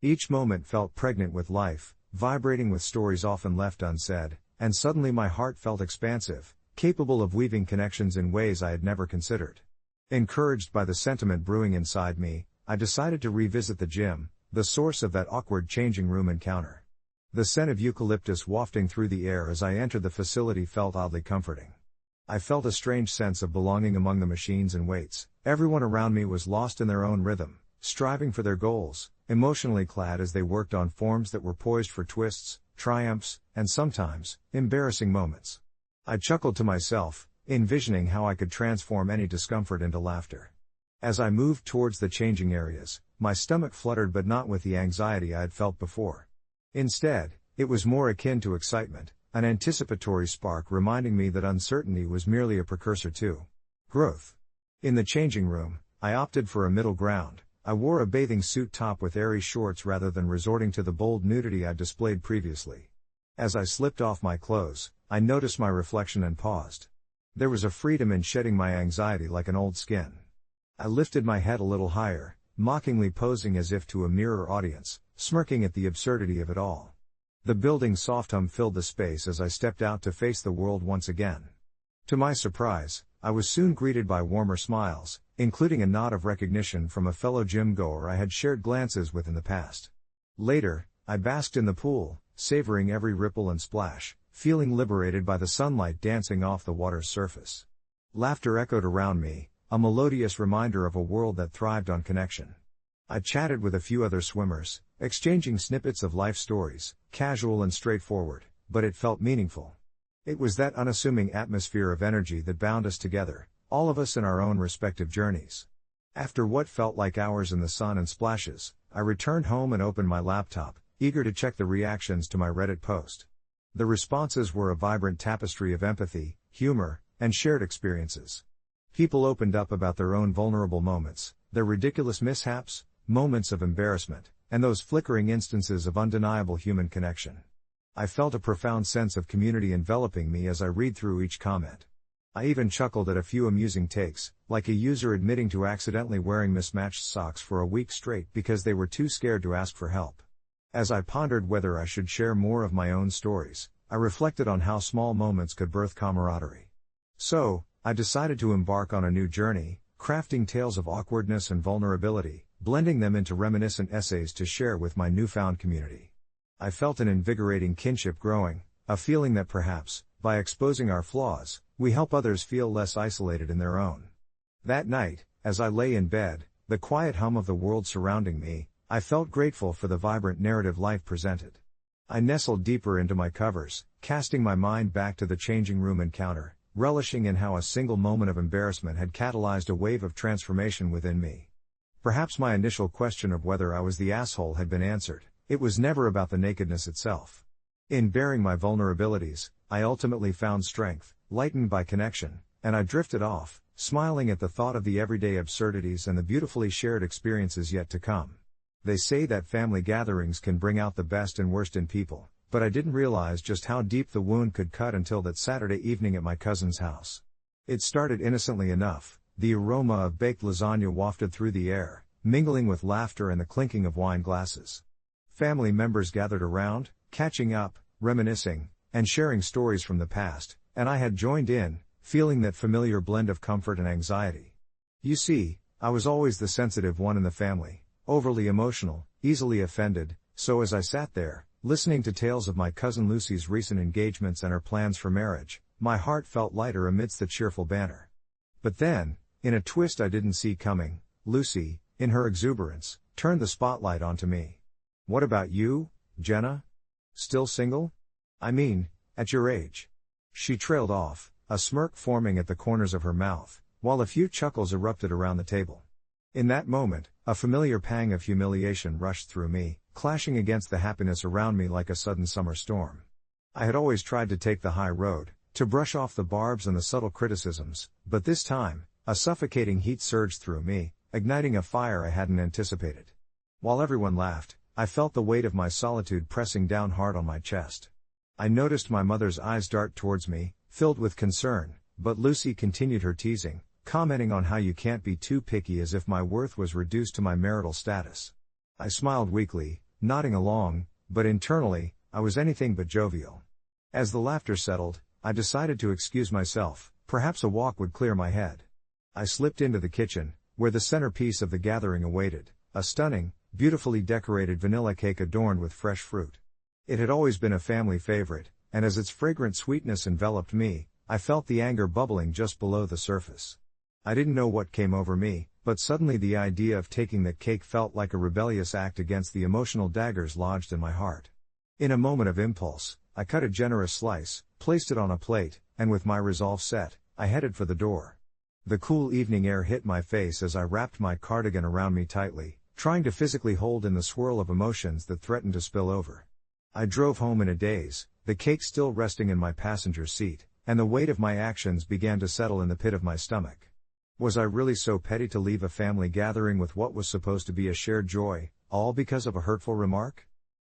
Each moment felt pregnant with life, vibrating with stories often left unsaid, and suddenly my heart felt expansive, capable of weaving connections in ways I had never considered. Encouraged by the sentiment brewing inside me, I decided to revisit the gym, the source of that awkward changing room encounter. The scent of eucalyptus wafting through the air as I entered the facility felt oddly comforting. I felt a strange sense of belonging among the machines and weights. Everyone around me was lost in their own rhythm, striving for their goals, emotionally clad as they worked on forms that were poised for twists, triumphs, and sometimes, embarrassing moments. I chuckled to myself, envisioning how I could transform any discomfort into laughter. As I moved towards the changing areas, my stomach fluttered, but not with the anxiety I had felt before. Instead, it was more akin to excitement, an anticipatory spark reminding me that uncertainty was merely a precursor to growth. In the changing room, I opted for a middle ground. I wore a bathing suit top with airy shorts rather than resorting to the bold nudity I'd displayed previously. As I slipped off my clothes, I noticed my reflection and paused. There was a freedom in shedding my anxiety like an old skin. I lifted my head a little higher, mockingly posing as if to a mirror audience, smirking at the absurdity of it all. The building's soft hum filled the space as I stepped out to face the world once again. To my surprise, I was soon greeted by warmer smiles, including a nod of recognition from a fellow gym-goer I had shared glances with in the past. Later, I basked in the pool, savoring every ripple and splash, feeling liberated by the sunlight dancing off the water's surface. Laughter echoed around me, a melodious reminder of a world that thrived on connection. I chatted with a few other swimmers, exchanging snippets of life stories, casual and straightforward, but it felt meaningful. It was that unassuming atmosphere of energy that bound us together, all of us in our own respective journeys. After what felt like hours in the sun and splashes, I returned home and opened my laptop, eager to check the reactions to my Reddit post. The responses were a vibrant tapestry of empathy, humor, and shared experiences. People opened up about their own vulnerable moments, their ridiculous mishaps, moments of embarrassment, and those flickering instances of undeniable human connection. I felt a profound sense of community enveloping me as I read through each comment. I even chuckled at a few amusing takes, like a user admitting to accidentally wearing mismatched socks for a week straight because they were too scared to ask for help. As I pondered whether I should share more of my own stories, I reflected on how small moments could birth camaraderie. So, I decided to embark on a new journey, crafting tales of awkwardness and vulnerability, blending them into reminiscent essays to share with my newfound community. I felt an invigorating kinship growing, a feeling that perhaps, by exposing our flaws, we help others feel less isolated in their own. That night, as I lay in bed, the quiet hum of the world surrounding me, I felt grateful for the vibrant narrative life presented. I nestled deeper into my covers, casting my mind back to the changing room encounter, relishing in how a single moment of embarrassment had catalyzed a wave of transformation within me. Perhaps my initial question of whether I was the asshole had been answered. It was never about the nakedness itself. In bearing my vulnerabilities, I ultimately found strength, lightened by connection, and I drifted off, smiling at the thought of the everyday absurdities and the beautifully shared experiences yet to come. They say that family gatherings can bring out the best and worst in people, but I didn't realize just how deep the wound could cut until that Saturday evening at my cousin's house. It started innocently enough, the aroma of baked lasagna wafted through the air, mingling with laughter and the clinking of wine glasses. Family members gathered around, catching up, reminiscing, and sharing stories from the past, and I had joined in, feeling that familiar blend of comfort and anxiety. You see, I was always the sensitive one in the family, overly emotional, easily offended, so as I sat there, listening to tales of my cousin Lucy's recent engagements and her plans for marriage, my heart felt lighter amidst the cheerful banter. But then, in a twist I didn't see coming, Lucy, in her exuberance, turned the spotlight onto me. "What about you, Jenna? Still single? I mean, at your age?" She trailed off, a smirk forming at the corners of her mouth, while a few chuckles erupted around the table. In that moment, a familiar pang of humiliation rushed through me, clashing against the happiness around me like a sudden summer storm. I had always tried to take the high road, to brush off the barbs and the subtle criticisms, but this time, a suffocating heat surged through me, igniting a fire I hadn't anticipated. While everyone laughed, I felt the weight of my solitude pressing down hard on my chest. I noticed my mother's eyes dart towards me, filled with concern, but Lucy continued her teasing, commenting on how you can't be too picky, as if my worth was reduced to my marital status. I smiled weakly, nodding along, but internally, I was anything but jovial. As the laughter settled, I decided to excuse myself, perhaps a walk would clear my head. I slipped into the kitchen, where the centerpiece of the gathering awaited, a stunning, beautifully decorated vanilla cake adorned with fresh fruit. It had always been a family favorite, and as its fragrant sweetness enveloped me, I felt the anger bubbling just below the surface. I didn't know what came over me, but suddenly the idea of taking the cake felt like a rebellious act against the emotional daggers lodged in my heart. In a moment of impulse, I cut a generous slice, placed it on a plate, and with my resolve set, I headed for the door. The cool evening air hit my face as I wrapped my cardigan around me tightly, trying to physically hold in the swirl of emotions that threatened to spill over. I drove home in a daze, the cake still resting in my passenger seat, and the weight of my actions began to settle in the pit of my stomach. Was I really so petty to leave a family gathering with what was supposed to be a shared joy, all because of a hurtful remark?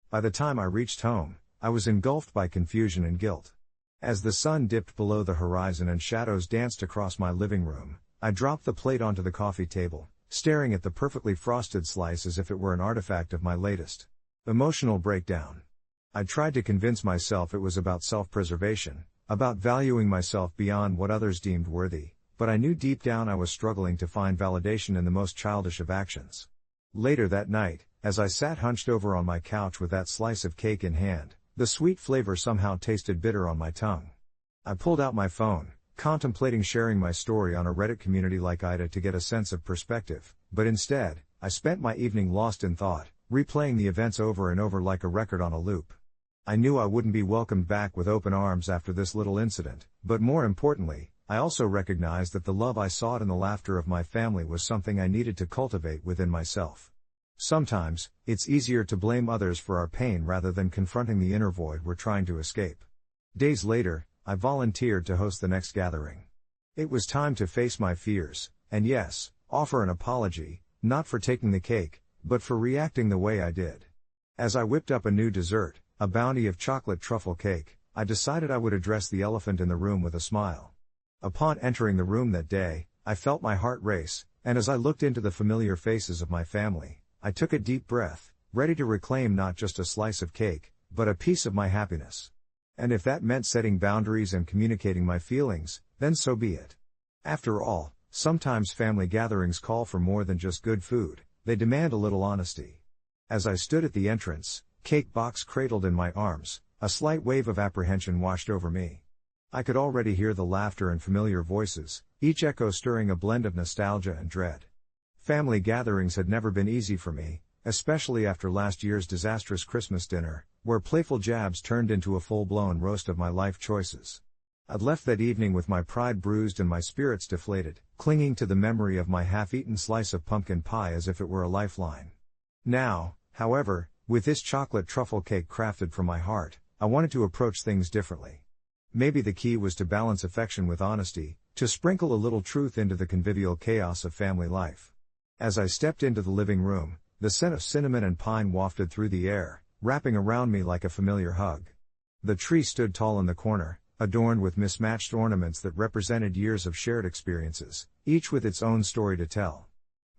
By the time I reached home, I was engulfed by confusion and guilt. As the sun dipped below the horizon and shadows danced across my living room, I dropped the plate onto the coffee table, staring at the perfectly frosted slice as if it were an artifact of my latest emotional breakdown. I tried to convince myself it was about self-preservation, about valuing myself beyond what others deemed worthy, but I knew deep down I was struggling to find validation in the most childish of actions. Later that night, as I sat hunched over on my couch with that slice of cake in hand, the sweet flavor somehow tasted bitter on my tongue. I pulled out my phone, contemplating sharing my story on a Reddit community like AITA to get a sense of perspective, but instead, I spent my evening lost in thought, replaying the events over and over like a record on a loop. I knew I wouldn't be welcomed back with open arms after this little incident, but more importantly, I also recognized that the love I sought in the laughter of my family was something I needed to cultivate within myself. Sometimes, it's easier to blame others for our pain rather than confronting the inner void we're trying to escape. Days later, I volunteered to host the next gathering. It was time to face my fears, and yes, offer an apology, not for taking the cake, but for reacting the way I did. As I whipped up a new dessert, a bounty of chocolate truffle cake, I decided I would address the elephant in the room with a smile. Upon entering the room that day, I felt my heart race, and as I looked into the familiar faces of my family, I took a deep breath, ready to reclaim not just a slice of cake, but a piece of my happiness. And if that meant setting boundaries and communicating my feelings, then so be it. After all, sometimes family gatherings call for more than just good food, they demand a little honesty. As I stood at the entrance, cake box cradled in my arms, a slight wave of apprehension washed over me. I could already hear the laughter and familiar voices, each echo stirring a blend of nostalgia and dread. Family gatherings had never been easy for me, especially after last year's disastrous Christmas dinner, where playful jabs turned into a full-blown roast of my life choices. I'd left that evening with my pride bruised and my spirits deflated, clinging to the memory of my half-eaten slice of pumpkin pie as if it were a lifeline. Now, however, with this chocolate truffle cake crafted from my heart, I wanted to approach things differently. Maybe the key was to balance affection with honesty, to sprinkle a little truth into the convivial chaos of family life. As I stepped into the living room, the scent of cinnamon and pine wafted through the air, wrapping around me like a familiar hug. The tree stood tall in the corner, adorned with mismatched ornaments that represented years of shared experiences, each with its own story to tell.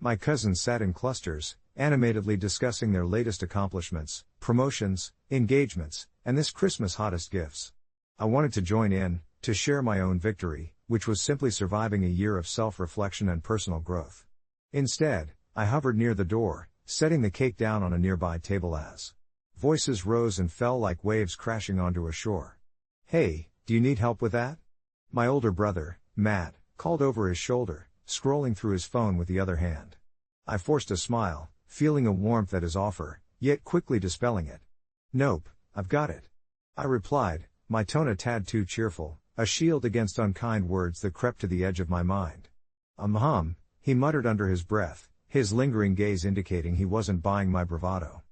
My cousins sat in clusters, animatedly discussing their latest accomplishments, promotions, engagements, and this Christmas' hottest gifts. I wanted to join in, to share my own victory, which was simply surviving a year of self-reflection and personal growth. Instead, I hovered near the door, setting the cake down on a nearby table as voices rose and fell like waves crashing onto a shore. "Hey, do you need help with that?" My older brother, Matt, called over his shoulder, scrolling through his phone with the other hand. I forced a smile, feeling a warmth at his offer, yet quickly dispelling it. "Nope, I've got it," I replied, my tone a tad too cheerful, a shield against unkind words that crept to the edge of my mind. He muttered under his breath, his lingering gaze indicating he wasn't buying my bravado.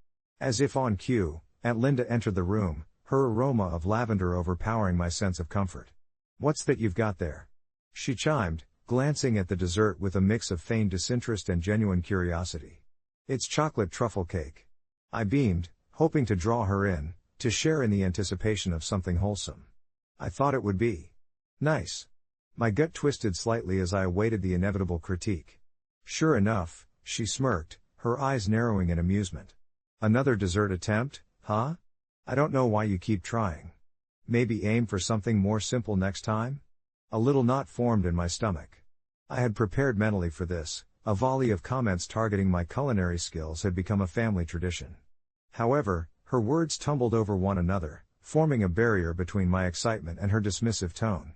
As if on cue, Aunt Linda entered the room, her aroma of lavender overpowering my sense of comfort. "What's that you've got there?" she chimed, glancing at the dessert with a mix of feigned disinterest and genuine curiosity. "It's chocolate truffle cake." I beamed, hoping to draw her in, to share in the anticipation of something wholesome. I thought it would be nice. My gut twisted slightly as I awaited the inevitable critique. "Sure enough," she smirked, her eyes narrowing in amusement. "Another dessert attempt, huh? I don't know why you keep trying. Maybe aim for something more simple next time?" A little knot formed in my stomach. I had prepared mentally for this. A volley of comments targeting my culinary skills had become a family tradition. However, her words tumbled over one another, forming a barrier between my excitement and her dismissive tone.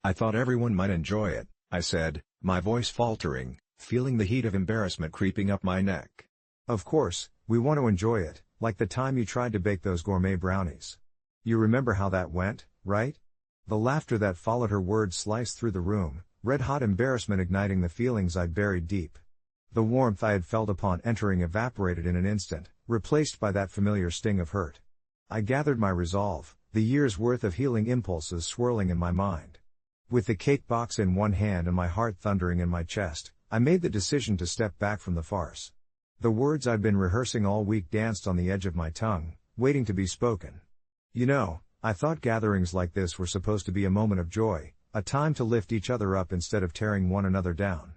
I thought everyone might enjoy it," I said, my voice faltering, feeling the heat of embarrassment creeping up my neck. "Of course, we want to enjoy it, like the time you tried to bake those gourmet brownies. You remember how that went, right?" The laughter that followed her words sliced through the room, red-hot embarrassment igniting the feelings I'd buried deep. The warmth I had felt upon entering evaporated in an instant, replaced by that familiar sting of hurt. I gathered my resolve, the year's worth of healing impulses swirling in my mind. With the cake box in one hand and my heart thundering in my chest, I made the decision to step back from the farce. The words I'd been rehearsing all week danced on the edge of my tongue, waiting to be spoken. "You know, I thought gatherings like this were supposed to be a moment of joy, a time to lift each other up instead of tearing one another down."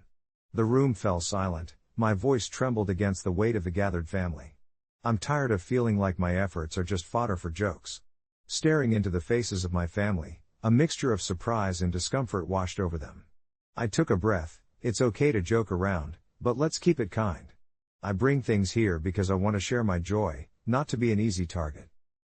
The room fell silent, my voice trembled against the weight of the gathered family. "I'm tired of feeling like my efforts are just fodder for jokes." Staring into the faces of my family, a mixture of surprise and discomfort washed over them. I took a breath. "It's okay to joke around, but let's keep it kind. I bring things here because I want to share my joy, not to be an easy target."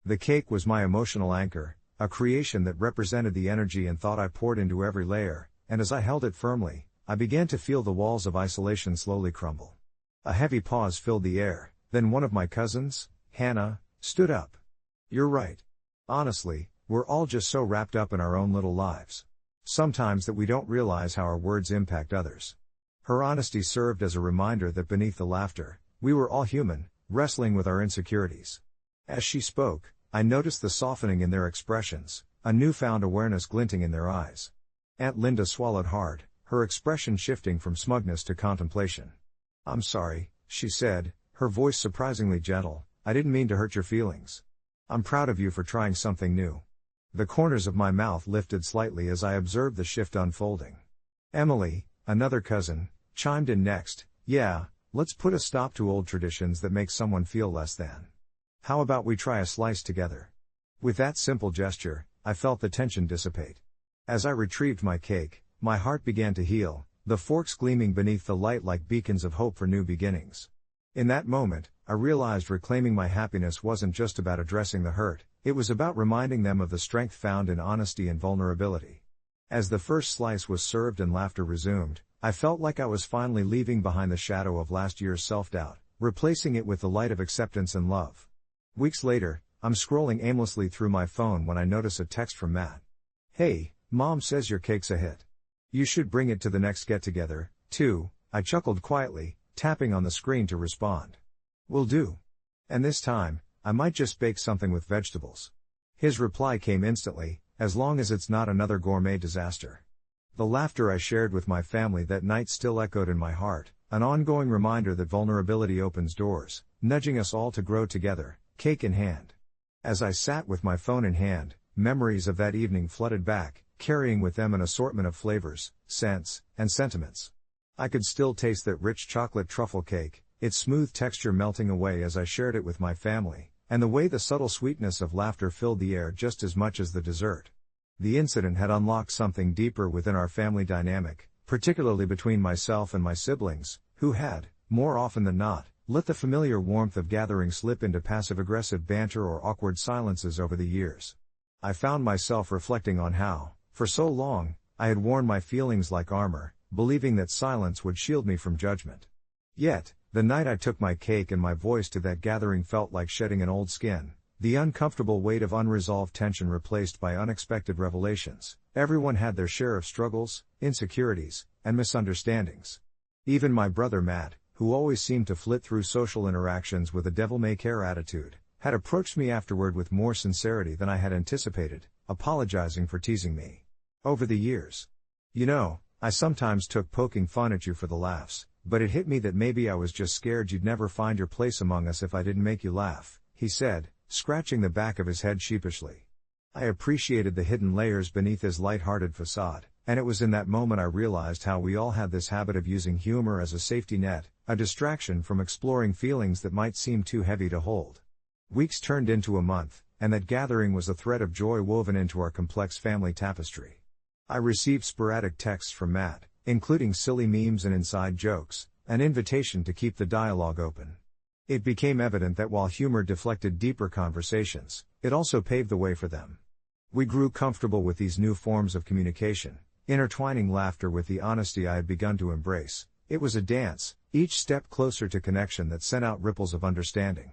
The cake was my emotional anchor, a creation that represented the energy and thought I poured into every layer, and as I held it firmly, I began to feel the walls of isolation slowly crumble. A heavy pause filled the air, then one of my cousins, Hannah, stood up. "You're right. Honestly, we're all just so wrapped up in our own little lives. Sometimes that we don't realize how our words impact others." Her honesty served as a reminder that beneath the laughter, we were all human, wrestling with our insecurities. As she spoke, I noticed the softening in their expressions, a newfound awareness glinting in their eyes. Aunt Linda swallowed hard, her expression shifting from smugness to contemplation. "I'm sorry," she said, her voice surprisingly gentle, "I didn't mean to hurt your feelings. I'm proud of you for trying something new." The corners of my mouth lifted slightly as I observed the shift unfolding. Emily, another cousin, chimed in next. "Yeah, let's put a stop to old traditions that make someone feel less than. How about we try a slice together?" With that simple gesture, I felt the tension dissipate. As I retrieved my cake, my heart began to heal, the forks gleaming beneath the light like beacons of hope for new beginnings. In that moment, I realized reclaiming my happiness wasn't just about addressing the hurt, it was about reminding them of the strength found in honesty and vulnerability. As the first slice was served and laughter resumed, I felt like I was finally leaving behind the shadow of last year's self-doubt, replacing it with the light of acceptance and love. Weeks later, I'm scrolling aimlessly through my phone when I notice a text from Matt. "Hey, Mom says your cake's a hit. You should bring it to the next get-together, too." I chuckled quietly, tapping on the screen to respond. "Will do. And this time, I might just bake something with vegetables." His reply came instantly, "As long as it's not another gourmet disaster." The laughter I shared with my family that night still echoed in my heart, an ongoing reminder that vulnerability opens doors, nudging us all to grow together, cake in hand. As I sat with my phone in hand, memories of that evening flooded back, carrying with them an assortment of flavors, scents, and sentiments. I could still taste that rich chocolate truffle cake, its smooth texture melting away as I shared it with my family, and the way the subtle sweetness of laughter filled the air just as much as the dessert. The incident had unlocked something deeper within our family dynamic, particularly between myself and my siblings, who had, more often than not, let the familiar warmth of gatherings slip into passive-aggressive banter or awkward silences over the years. I found myself reflecting on how, for so long, I had worn my feelings like armor, believing that silence would shield me from judgment. Yet, the night I took my cake and my voice to that gathering felt like shedding an old skin, the uncomfortable weight of unresolved tension replaced by unexpected revelations. Everyone had their share of struggles, insecurities, and misunderstandings. Even my brother Matt, who always seemed to flit through social interactions with a devil-may-care attitude, had approached me afterward with more sincerity than I had anticipated, apologizing for teasing me. Over the years, I sometimes took poking fun at you for the laughs, but it hit me that maybe I was just scared you'd never find your place among us if I didn't make you laugh, he said, scratching the back of his head sheepishly. I appreciated the hidden layers beneath his light-hearted facade, and it was in that moment I realized how we all had this habit of using humor as a safety net, a distraction from exploring feelings that might seem too heavy to hold. Weeks turned into a month, and that gathering was a thread of joy woven into our complex family tapestry. I received sporadic texts from Matt, including silly memes and inside jokes, an invitation to keep the dialogue open. It became evident that while humor deflected deeper conversations, it also paved the way for them. We grew comfortable with these new forms of communication, intertwining laughter with the honesty I had begun to embrace. It was a dance, each step closer to connection that sent out ripples of understanding.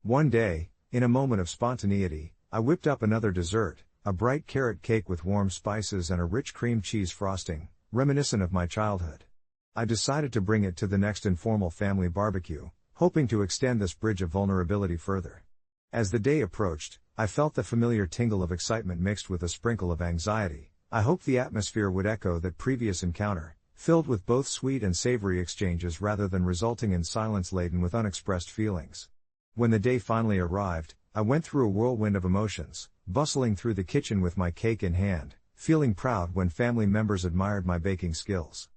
One day, in a moment of spontaneity, I whipped up another dessert, a bright carrot cake with warm spices and a rich cream cheese frosting, reminiscent of my childhood. I decided to bring it to the next informal family barbecue, hoping to extend this bridge of vulnerability further. As the day approached, I felt the familiar tingle of excitement mixed with a sprinkle of anxiety. I hoped the atmosphere would echo that previous encounter, filled with both sweet and savory exchanges rather than resulting in silence laden with unexpressed feelings. When the day finally arrived, I went through a whirlwind of emotions, bustling through the kitchen with my cake in hand, feeling proud when family members admired my baking skills.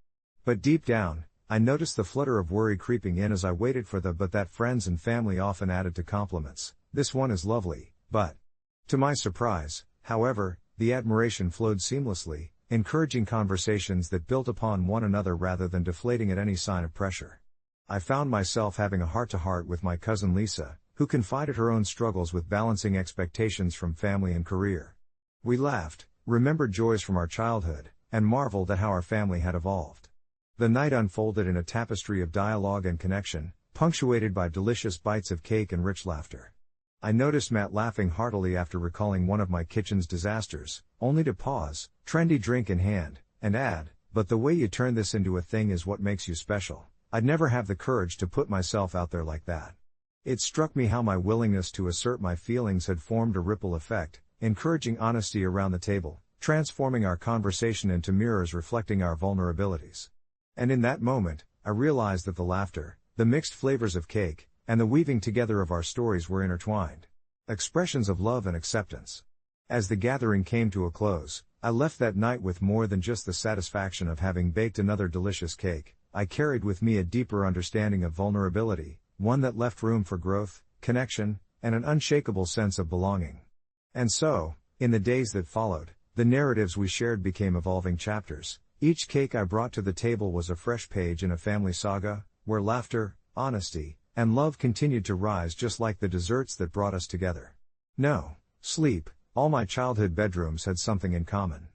But deep down, I noticed the flutter of worry creeping in as I waited for but that friends and family often added to compliments. This one is lovely, but... To my surprise, however, the admiration flowed seamlessly, encouraging conversations that built upon one another rather than deflating at any sign of pressure. I found myself having a heart-to-heart with my cousin Lisa, who confided her own struggles with balancing expectations from family and career. We laughed, remembered joys from our childhood, and marveled at how our family had evolved. The night unfolded in a tapestry of dialogue and connection, punctuated by delicious bites of cake and rich laughter. I noticed Matt laughing heartily after recalling one of my kitchen's disasters, only to pause, trendy drink in hand, and add, "But the way you turn this into a thing is what makes you special. I'd never have the courage to put myself out there like that." It struck me how my willingness to assert my feelings had formed a ripple effect, encouraging honesty around the table, transforming our conversation into mirrors reflecting our vulnerabilities. And in that moment, I realized that the laughter, the mixed flavors of cake, and the weaving together of our stories were intertwined. Expressions of love and acceptance. As the gathering came to a close, I left that night with more than just the satisfaction of having baked another delicious cake. I carried with me a deeper understanding of vulnerability, one that left room for growth, connection, and an unshakable sense of belonging. And so, in the days that followed, the narratives we shared became evolving chapters. Each cake I brought to the table was a fresh page in a family saga, where laughter, honesty, and love continued to rise just like the desserts that brought us together. No, sleep, all my childhood bedrooms had something in common.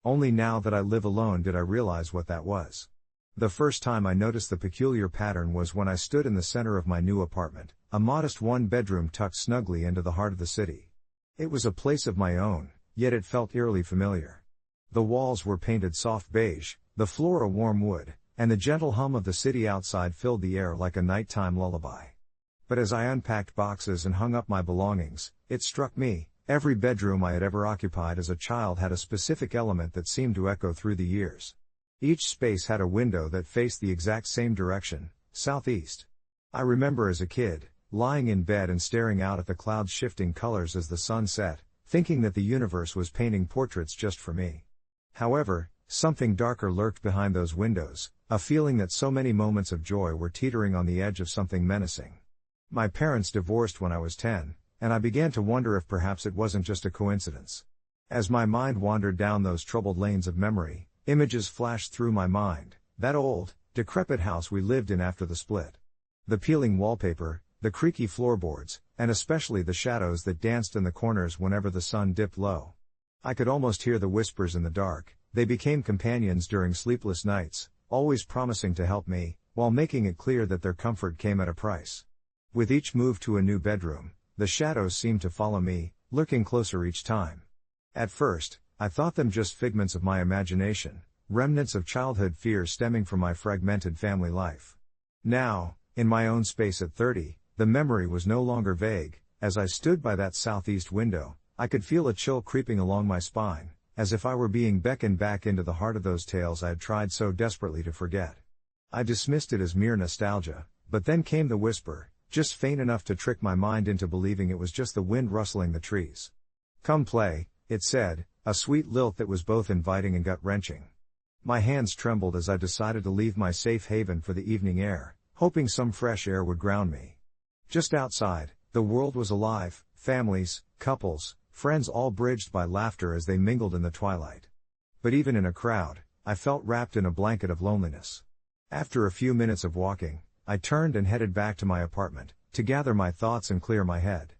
Only now that I live alone did I realize what that was. The first time I noticed the peculiar pattern was when I stood in the center of my new apartment, a modest one-bedroom tucked snugly into the heart of the city. It was a place of my own, yet it felt eerily familiar. The walls were painted soft beige, the floor a warm wood, and the gentle hum of the city outside filled the air like a nighttime lullaby. But as I unpacked boxes and hung up my belongings, it struck me, every bedroom I had ever occupied as a child had a specific element that seemed to echo through the years. Each space had a window that faced the exact same direction, southeast. I remember as a kid, lying in bed and staring out at the clouds shifting colors as the sun set, thinking that the universe was painting portraits just for me. However, something darker lurked behind those windows, a feeling that so many moments of joy were teetering on the edge of something menacing. My parents divorced when I was 10, and I began to wonder if perhaps it wasn't just a coincidence. As my mind wandered down those troubled lanes of memory, images flashed through my mind, that old, decrepit house we lived in after the split. The peeling wallpaper, the creaky floorboards, and especially the shadows that danced in the corners whenever the sun dipped low. I could almost hear the whispers in the dark. They became companions during sleepless nights, always promising to help me, while making it clear that their comfort came at a price. With each move to a new bedroom, the shadows seemed to follow me, lurking closer each time. At first, I thought them just figments of my imagination, remnants of childhood fears stemming from my fragmented family life. Now, in my own space at 30, the memory was no longer vague. As I stood by that southeast window, I could feel a chill creeping along my spine, as if I were being beckoned back into the heart of those tales I had tried so desperately to forget. I dismissed it as mere nostalgia, but then came the whisper, just faint enough to trick my mind into believing it was just the wind rustling the trees. "Come play," it said, a sweet lilt that was both inviting and gut-wrenching. My hands trembled as I decided to leave my safe haven for the evening air, hoping some fresh air would ground me. Just outside, the world was alive, families, couples, friends all bridged by laughter as they mingled in the twilight. But even in a crowd, I felt wrapped in a blanket of loneliness. After a few minutes of walking, I turned and headed back to my apartment, to gather my thoughts and clear my head.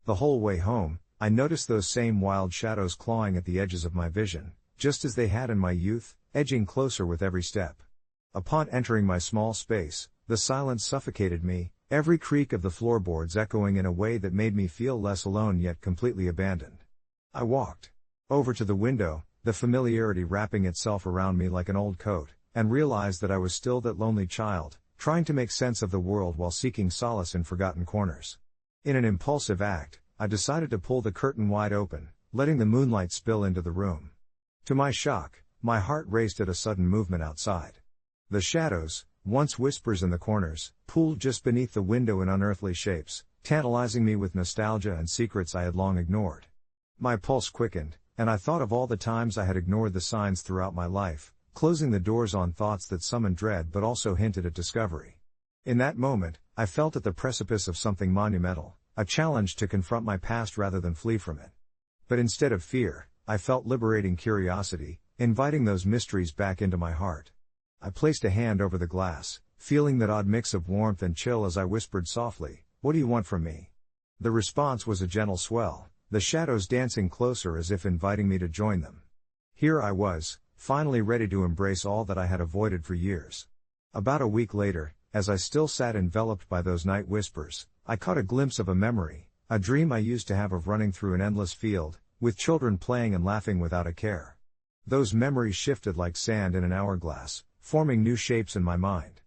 The whole way home, I noticed those same wild shadows clawing at the edges of my vision, just as they had in my youth, edging closer with every step. Upon entering my small space, the silence suffocated me, every creak of the floorboards echoing in a way that made me feel less alone yet completely abandoned. I walked over to the window, the familiarity wrapping itself around me like an old coat, and realized that I was still that lonely child, trying to make sense of the world while seeking solace in forgotten corners. In an impulsive act, I decided to pull the curtain wide open, letting the moonlight spill into the room. To my shock, my heart raced at a sudden movement outside. The shadows, once whispers in the corners, pooled just beneath the window in unearthly shapes, tantalizing me with nostalgia and secrets I had long ignored. My pulse quickened, and I thought of all the times I had ignored the signs throughout my life, closing the doors on thoughts that summoned dread but also hinted at discovery. In that moment, I felt at the precipice of something monumental, a challenge to confront my past rather than flee from it. But instead of fear, I felt liberating curiosity, inviting those mysteries back into my heart. I placed a hand over the glass, feeling that odd mix of warmth and chill as I whispered softly, "What do you want from me?" The response was a gentle swell, the shadows dancing closer as if inviting me to join them. Here I was, finally ready to embrace all that I had avoided for years. About a week later, as I still sat enveloped by those night whispers, I caught a glimpse of a memory, a dream I used to have of running through an endless field, with children playing and laughing without a care. Those memories shifted like sand in an hourglass, forming new shapes in my mind.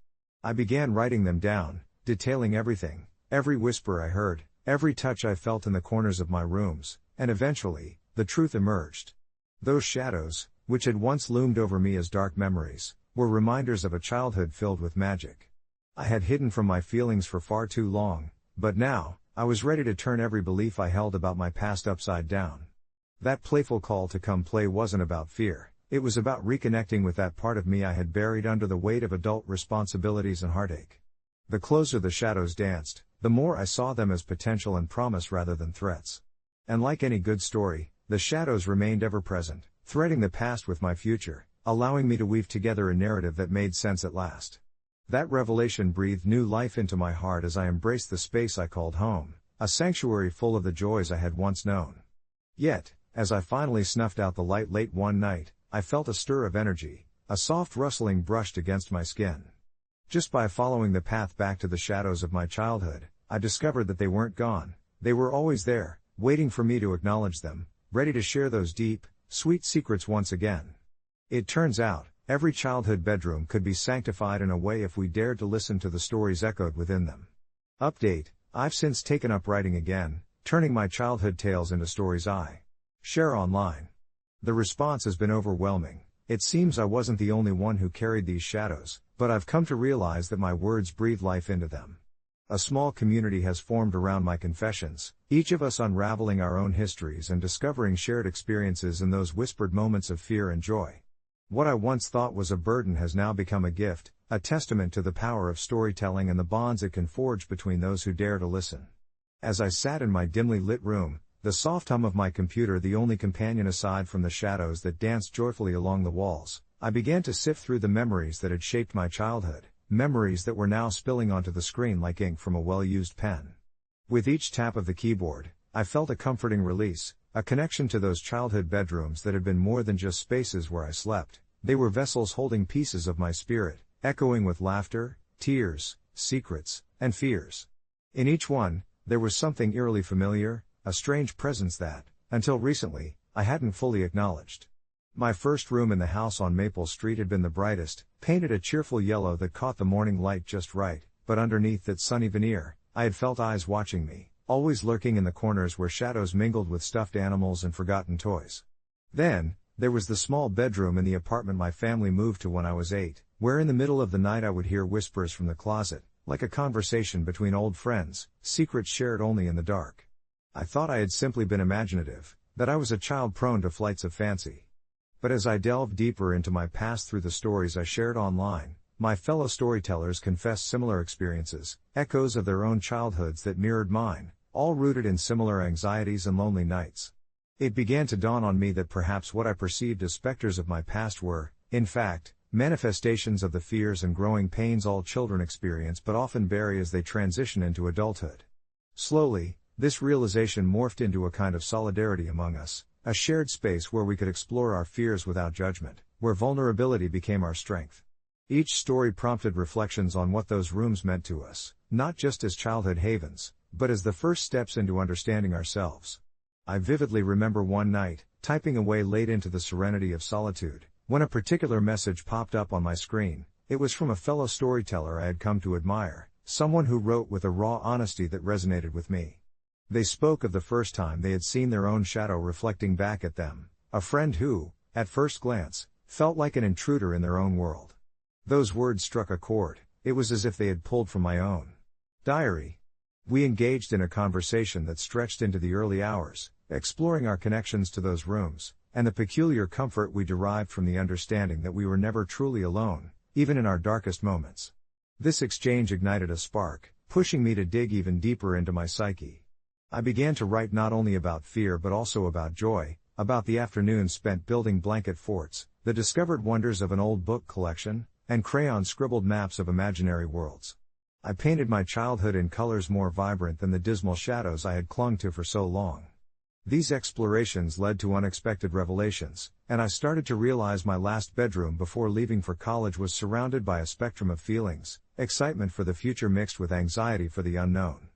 I began writing them down, detailing everything, every whisper I heard, every touch I felt in the corners of my rooms, and eventually, the truth emerged. Those shadows, which had once loomed over me as dark memories, were reminders of a childhood filled with magic. I had hidden from my feelings for far too long, but now, I was ready to turn every belief I held about my past upside down. That playful call to come play wasn't about fear. It was about reconnecting with that part of me I had buried under the weight of adult responsibilities and heartache. The closer the shadows danced, the more I saw them as potential and promise rather than threats. And like any good story, the shadows remained ever present, threading the past with my future, allowing me to weave together a narrative that made sense at last. That revelation breathed new life into my heart as I embraced the space I called home, a sanctuary full of the joys I had once known. Yet, as I finally snuffed out the light late one night, I felt a stir of energy, a soft rustling brushed against my skin. Just by following the path back to the shadows of my childhood, I discovered that they weren't gone, they were always there, waiting for me to acknowledge them, ready to share those deep, sweet secrets once again. It turns out, every childhood bedroom could be sanctified in a way if we dared to listen to the stories echoed within them. Update: I've since taken up writing again, turning my childhood tales into stories I share online. The response has been overwhelming. It seems I wasn't the only one who carried these shadows, but I've come to realize that my words breathe life into them. A small community has formed around my confessions, each of us unraveling our own histories and discovering shared experiences in those whispered moments of fear and joy. What I once thought was a burden has now become a gift, a testament to the power of storytelling and the bonds it can forge between those who dare to listen. As I sat in my dimly lit room, the soft hum of my computer the only companion aside from the shadows that danced joyfully along the walls, I began to sift through the memories that had shaped my childhood, memories that were now spilling onto the screen like ink from a well-used pen. With each tap of the keyboard, I felt a comforting release, a connection to those childhood bedrooms that had been more than just spaces where I slept. They were vessels holding pieces of my spirit, echoing with laughter, tears, secrets, and fears. In each one, there was something eerily familiar, a strange presence that, until recently, I hadn't fully acknowledged. My first room in the house on Maple Street had been the brightest, painted a cheerful yellow that caught the morning light just right, but underneath that sunny veneer, I had felt eyes watching me, always lurking in the corners where shadows mingled with stuffed animals and forgotten toys. Then, there was the small bedroom in the apartment my family moved to when I was 8, where in the middle of the night I would hear whispers from the closet, like a conversation between old friends, secrets shared only in the dark. I thought I had simply been imaginative, that I was a child prone to flights of fancy. But as I delved deeper into my past through the stories I shared online, my fellow storytellers confessed similar experiences, echoes of their own childhoods that mirrored mine, all rooted in similar anxieties and lonely nights. It began to dawn on me that perhaps what I perceived as specters of my past were, in fact, manifestations of the fears and growing pains all children experience but often bury as they transition into adulthood. Slowly, this realization morphed into a kind of solidarity among us, a shared space where we could explore our fears without judgment, where vulnerability became our strength. Each story prompted reflections on what those rooms meant to us, not just as childhood havens, but as the first steps into understanding ourselves. I vividly remember one night, typing away late into the serenity of solitude, when a particular message popped up on my screen. It was from a fellow storyteller I had come to admire, someone who wrote with a raw honesty that resonated with me. They spoke of the first time they had seen their own shadow reflecting back at them, a friend who, at first glance, felt like an intruder in their own world. Those words struck a chord. It was as if they had pulled from my own diary. We engaged in a conversation that stretched into the early hours, exploring our connections to those rooms, and the peculiar comfort we derived from the understanding that we were never truly alone, even in our darkest moments. This exchange ignited a spark, pushing me to dig even deeper into my psyche. I began to write not only about fear but also about joy, about the afternoons spent building blanket forts, the discovered wonders of an old book collection, and crayon-scribbled maps of imaginary worlds. I painted my childhood in colors more vibrant than the dismal shadows I had clung to for so long. These explorations led to unexpected revelations, and I started to realize my last bedroom before leaving for college was surrounded by a spectrum of feelings, excitement for the future mixed with anxiety for the unknown.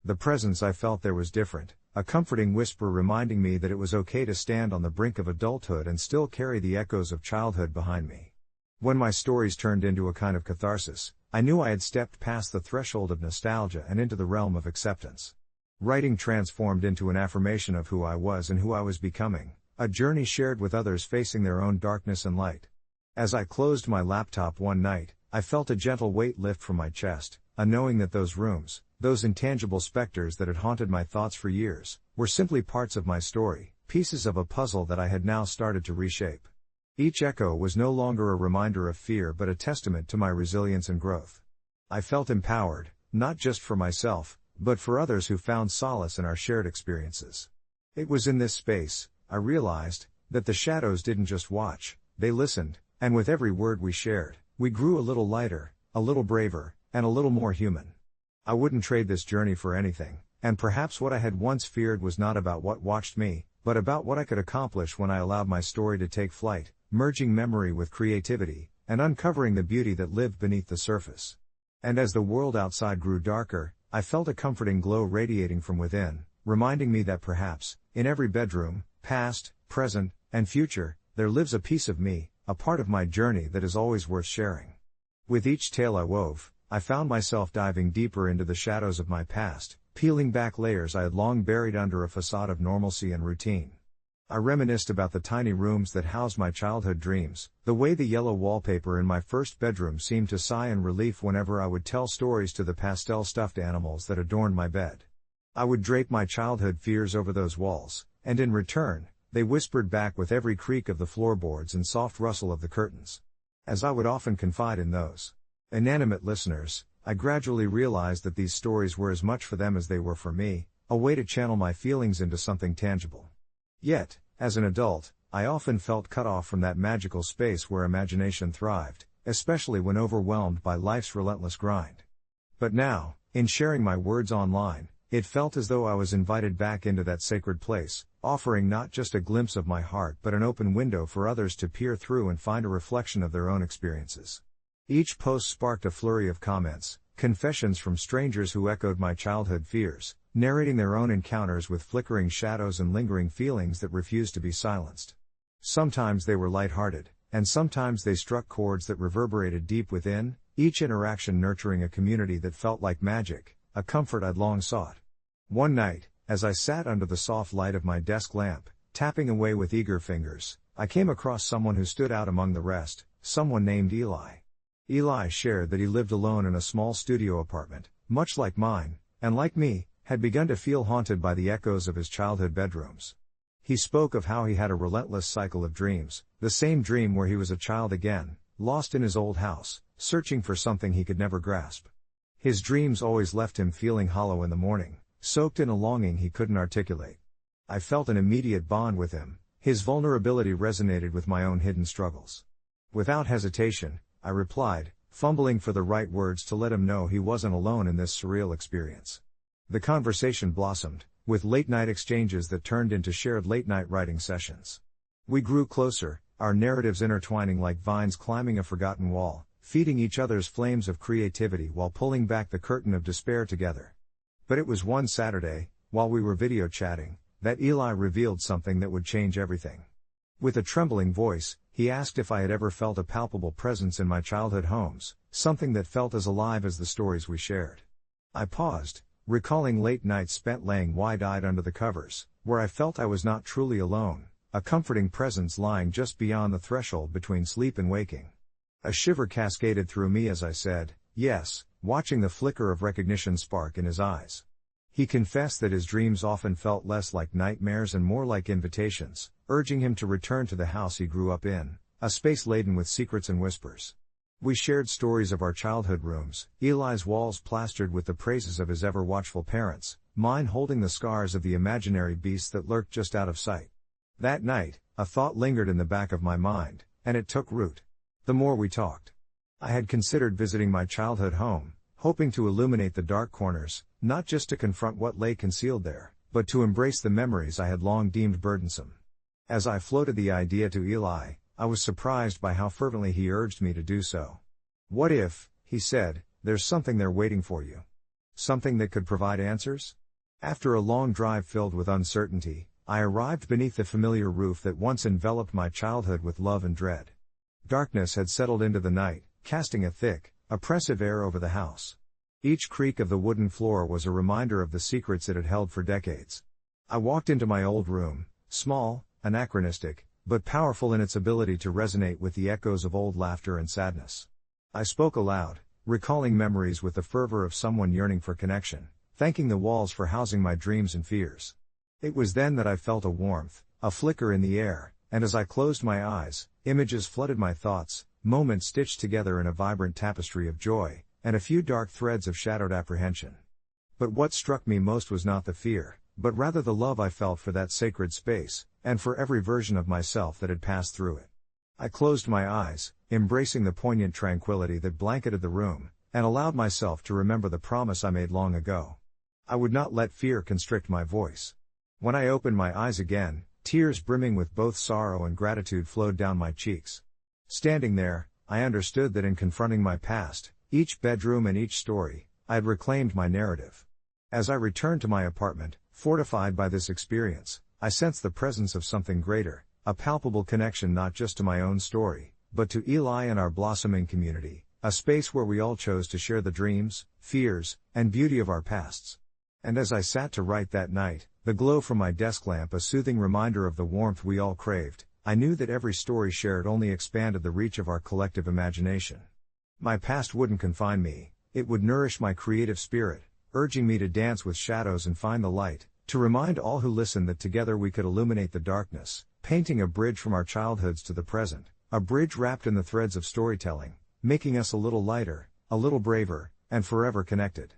The presence I felt there was different, a comforting whisper reminding me that it was okay to stand on the brink of adulthood and still carry the echoes of childhood behind me. When my stories turned into a kind of catharsis, I knew I had stepped past the threshold of nostalgia and into the realm of acceptance. Writing transformed into an affirmation of who I was and who I was becoming, a journey shared with others facing their own darkness and light. As I closed my laptop one night, I felt a gentle weight lift from my chest, a knowing that those rooms, those intangible specters that had haunted my thoughts for years, were simply parts of my story, pieces of a puzzle that I had now started to reshape. Each echo was no longer a reminder of fear but a testament to my resilience and growth. I felt empowered, not just for myself, but for others who found solace in our shared experiences. It was in this space, I realized, that the shadows didn't just watch, they listened, and with every word we shared, we grew a little lighter, a little braver, and a little more human. I wouldn't trade this journey for anything, and perhaps what I had once feared was not about what watched me, but about what I could accomplish when I allowed my story to take flight, merging memory with creativity, and uncovering the beauty that lived beneath the surface. And as the world outside grew darker, I felt a comforting glow radiating from within, reminding me that perhaps, in every bedroom, past, present, and future, there lives a piece of me, a part of my journey that is always worth sharing. With each tale I wove, I found myself diving deeper into the shadows of my past, peeling back layers I had long buried under a facade of normalcy and routine. I reminisced about the tiny rooms that housed my childhood dreams, the way the yellow wallpaper in my first bedroom seemed to sigh in relief whenever I would tell stories to the pastel stuffed animals that adorned my bed. I would drape my childhood fears over those walls, and in return, they whispered back with every creak of the floorboards and soft rustle of the curtains. As I would often confide in those inanimate listeners, I gradually realized that these stories were as much for them as they were for me, a way to channel my feelings into something tangible. Yet, as an adult, I often felt cut off from that magical space where imagination thrived, especially when overwhelmed by life's relentless grind. But now, in sharing my words online, it felt as though I was invited back into that sacred place, offering not just a glimpse of my heart but an open window for others to peer through and find a reflection of their own experiences. Each post sparked a flurry of comments, confessions from strangers who echoed my childhood fears, narrating their own encounters with flickering shadows and lingering feelings that refused to be silenced. Sometimes they were lighthearted, and sometimes they struck chords that reverberated deep within, each interaction nurturing a community that felt like magic, a comfort I'd long sought. One night, as I sat under the soft light of my desk lamp, tapping away with eager fingers, I came across someone who stood out among the rest, someone named Eli. Eli shared that he lived alone in a small studio apartment, much like mine, and like me, had begun to feel haunted by the echoes of his childhood bedrooms. He spoke of how he had a relentless cycle of dreams, the same dream where he was a child again, lost in his old house, searching for something he could never grasp. His dreams always left him feeling hollow in the morning, soaked in a longing he couldn't articulate. I felt an immediate bond with him. His vulnerability resonated with my own hidden struggles. Without hesitation, I replied, fumbling for the right words to let him know he wasn't alone in this surreal experience. The conversation blossomed, with late-night exchanges that turned into shared late-night writing sessions. We grew closer, our narratives intertwining like vines climbing a forgotten wall, feeding each other's flames of creativity while pulling back the curtain of despair together. But it was one Saturday, while we were video chatting, that Eli revealed something that would change everything. With a trembling voice, he asked if I had ever felt a palpable presence in my childhood homes, something that felt as alive as the stories we shared. I paused, recalling late nights spent laying wide-eyed under the covers, where I felt I was not truly alone, a comforting presence lying just beyond the threshold between sleep and waking. A shiver cascaded through me as I said, yes, watching the flicker of recognition spark in his eyes. He confessed that his dreams often felt less like nightmares and more like invitations, urging him to return to the house he grew up in, a space laden with secrets and whispers. We shared stories of our childhood rooms, Eli's walls plastered with the praises of his ever-watchful parents, mine holding the scars of the imaginary beasts that lurked just out of sight. That night, a thought lingered in the back of my mind, and it took root. The more we talked, I had considered visiting my childhood home, hoping to illuminate the dark corners, not just to confront what lay concealed there, but to embrace the memories I had long deemed burdensome. As I floated the idea to Eli, I was surprised by how fervently he urged me to do so. What if, he said, there's something there waiting for you? Something that could provide answers? After a long drive filled with uncertainty, I arrived beneath the familiar roof that once enveloped my childhood with love and dread. Darkness had settled into the night, casting a thick, oppressive air over the house. Each creak of the wooden floor was a reminder of the secrets it had held for decades. I walked into my old room, small, anachronistic, but powerful in its ability to resonate with the echoes of old laughter and sadness. I spoke aloud, recalling memories with the fervor of someone yearning for connection, thanking the walls for housing my dreams and fears. It was then that I felt a warmth, a flicker in the air, and as I closed my eyes, images flooded my thoughts, moments stitched together in a vibrant tapestry of joy, and a few dark threads of shadowed apprehension. But what struck me most was not the fear, but rather the love I felt for that sacred space, and for every version of myself that had passed through it. I closed my eyes, embracing the poignant tranquility that blanketed the room, and allowed myself to remember the promise I made long ago. I would not let fear constrict my voice. When I opened my eyes again, tears brimming with both sorrow and gratitude flowed down my cheeks. Standing there, I understood that in confronting my past, each bedroom and each story, I had reclaimed my narrative. As I returned to my apartment, fortified by this experience, I sensed the presence of something greater, a palpable connection not just to my own story, but to Eli and our blossoming community, a space where we all chose to share the dreams, fears, and beauty of our pasts. And as I sat to write that night, the glow from my desk lamp a soothing reminder of the warmth we all craved, I knew that every story shared only expanded the reach of our collective imagination. My past wouldn't confine me, it would nourish my creative spirit, urging me to dance with shadows and find the light, to remind all who listen that together we could illuminate the darkness, painting a bridge from our childhoods to the present, a bridge wrapped in the threads of storytelling, making us a little lighter, a little braver, and forever connected.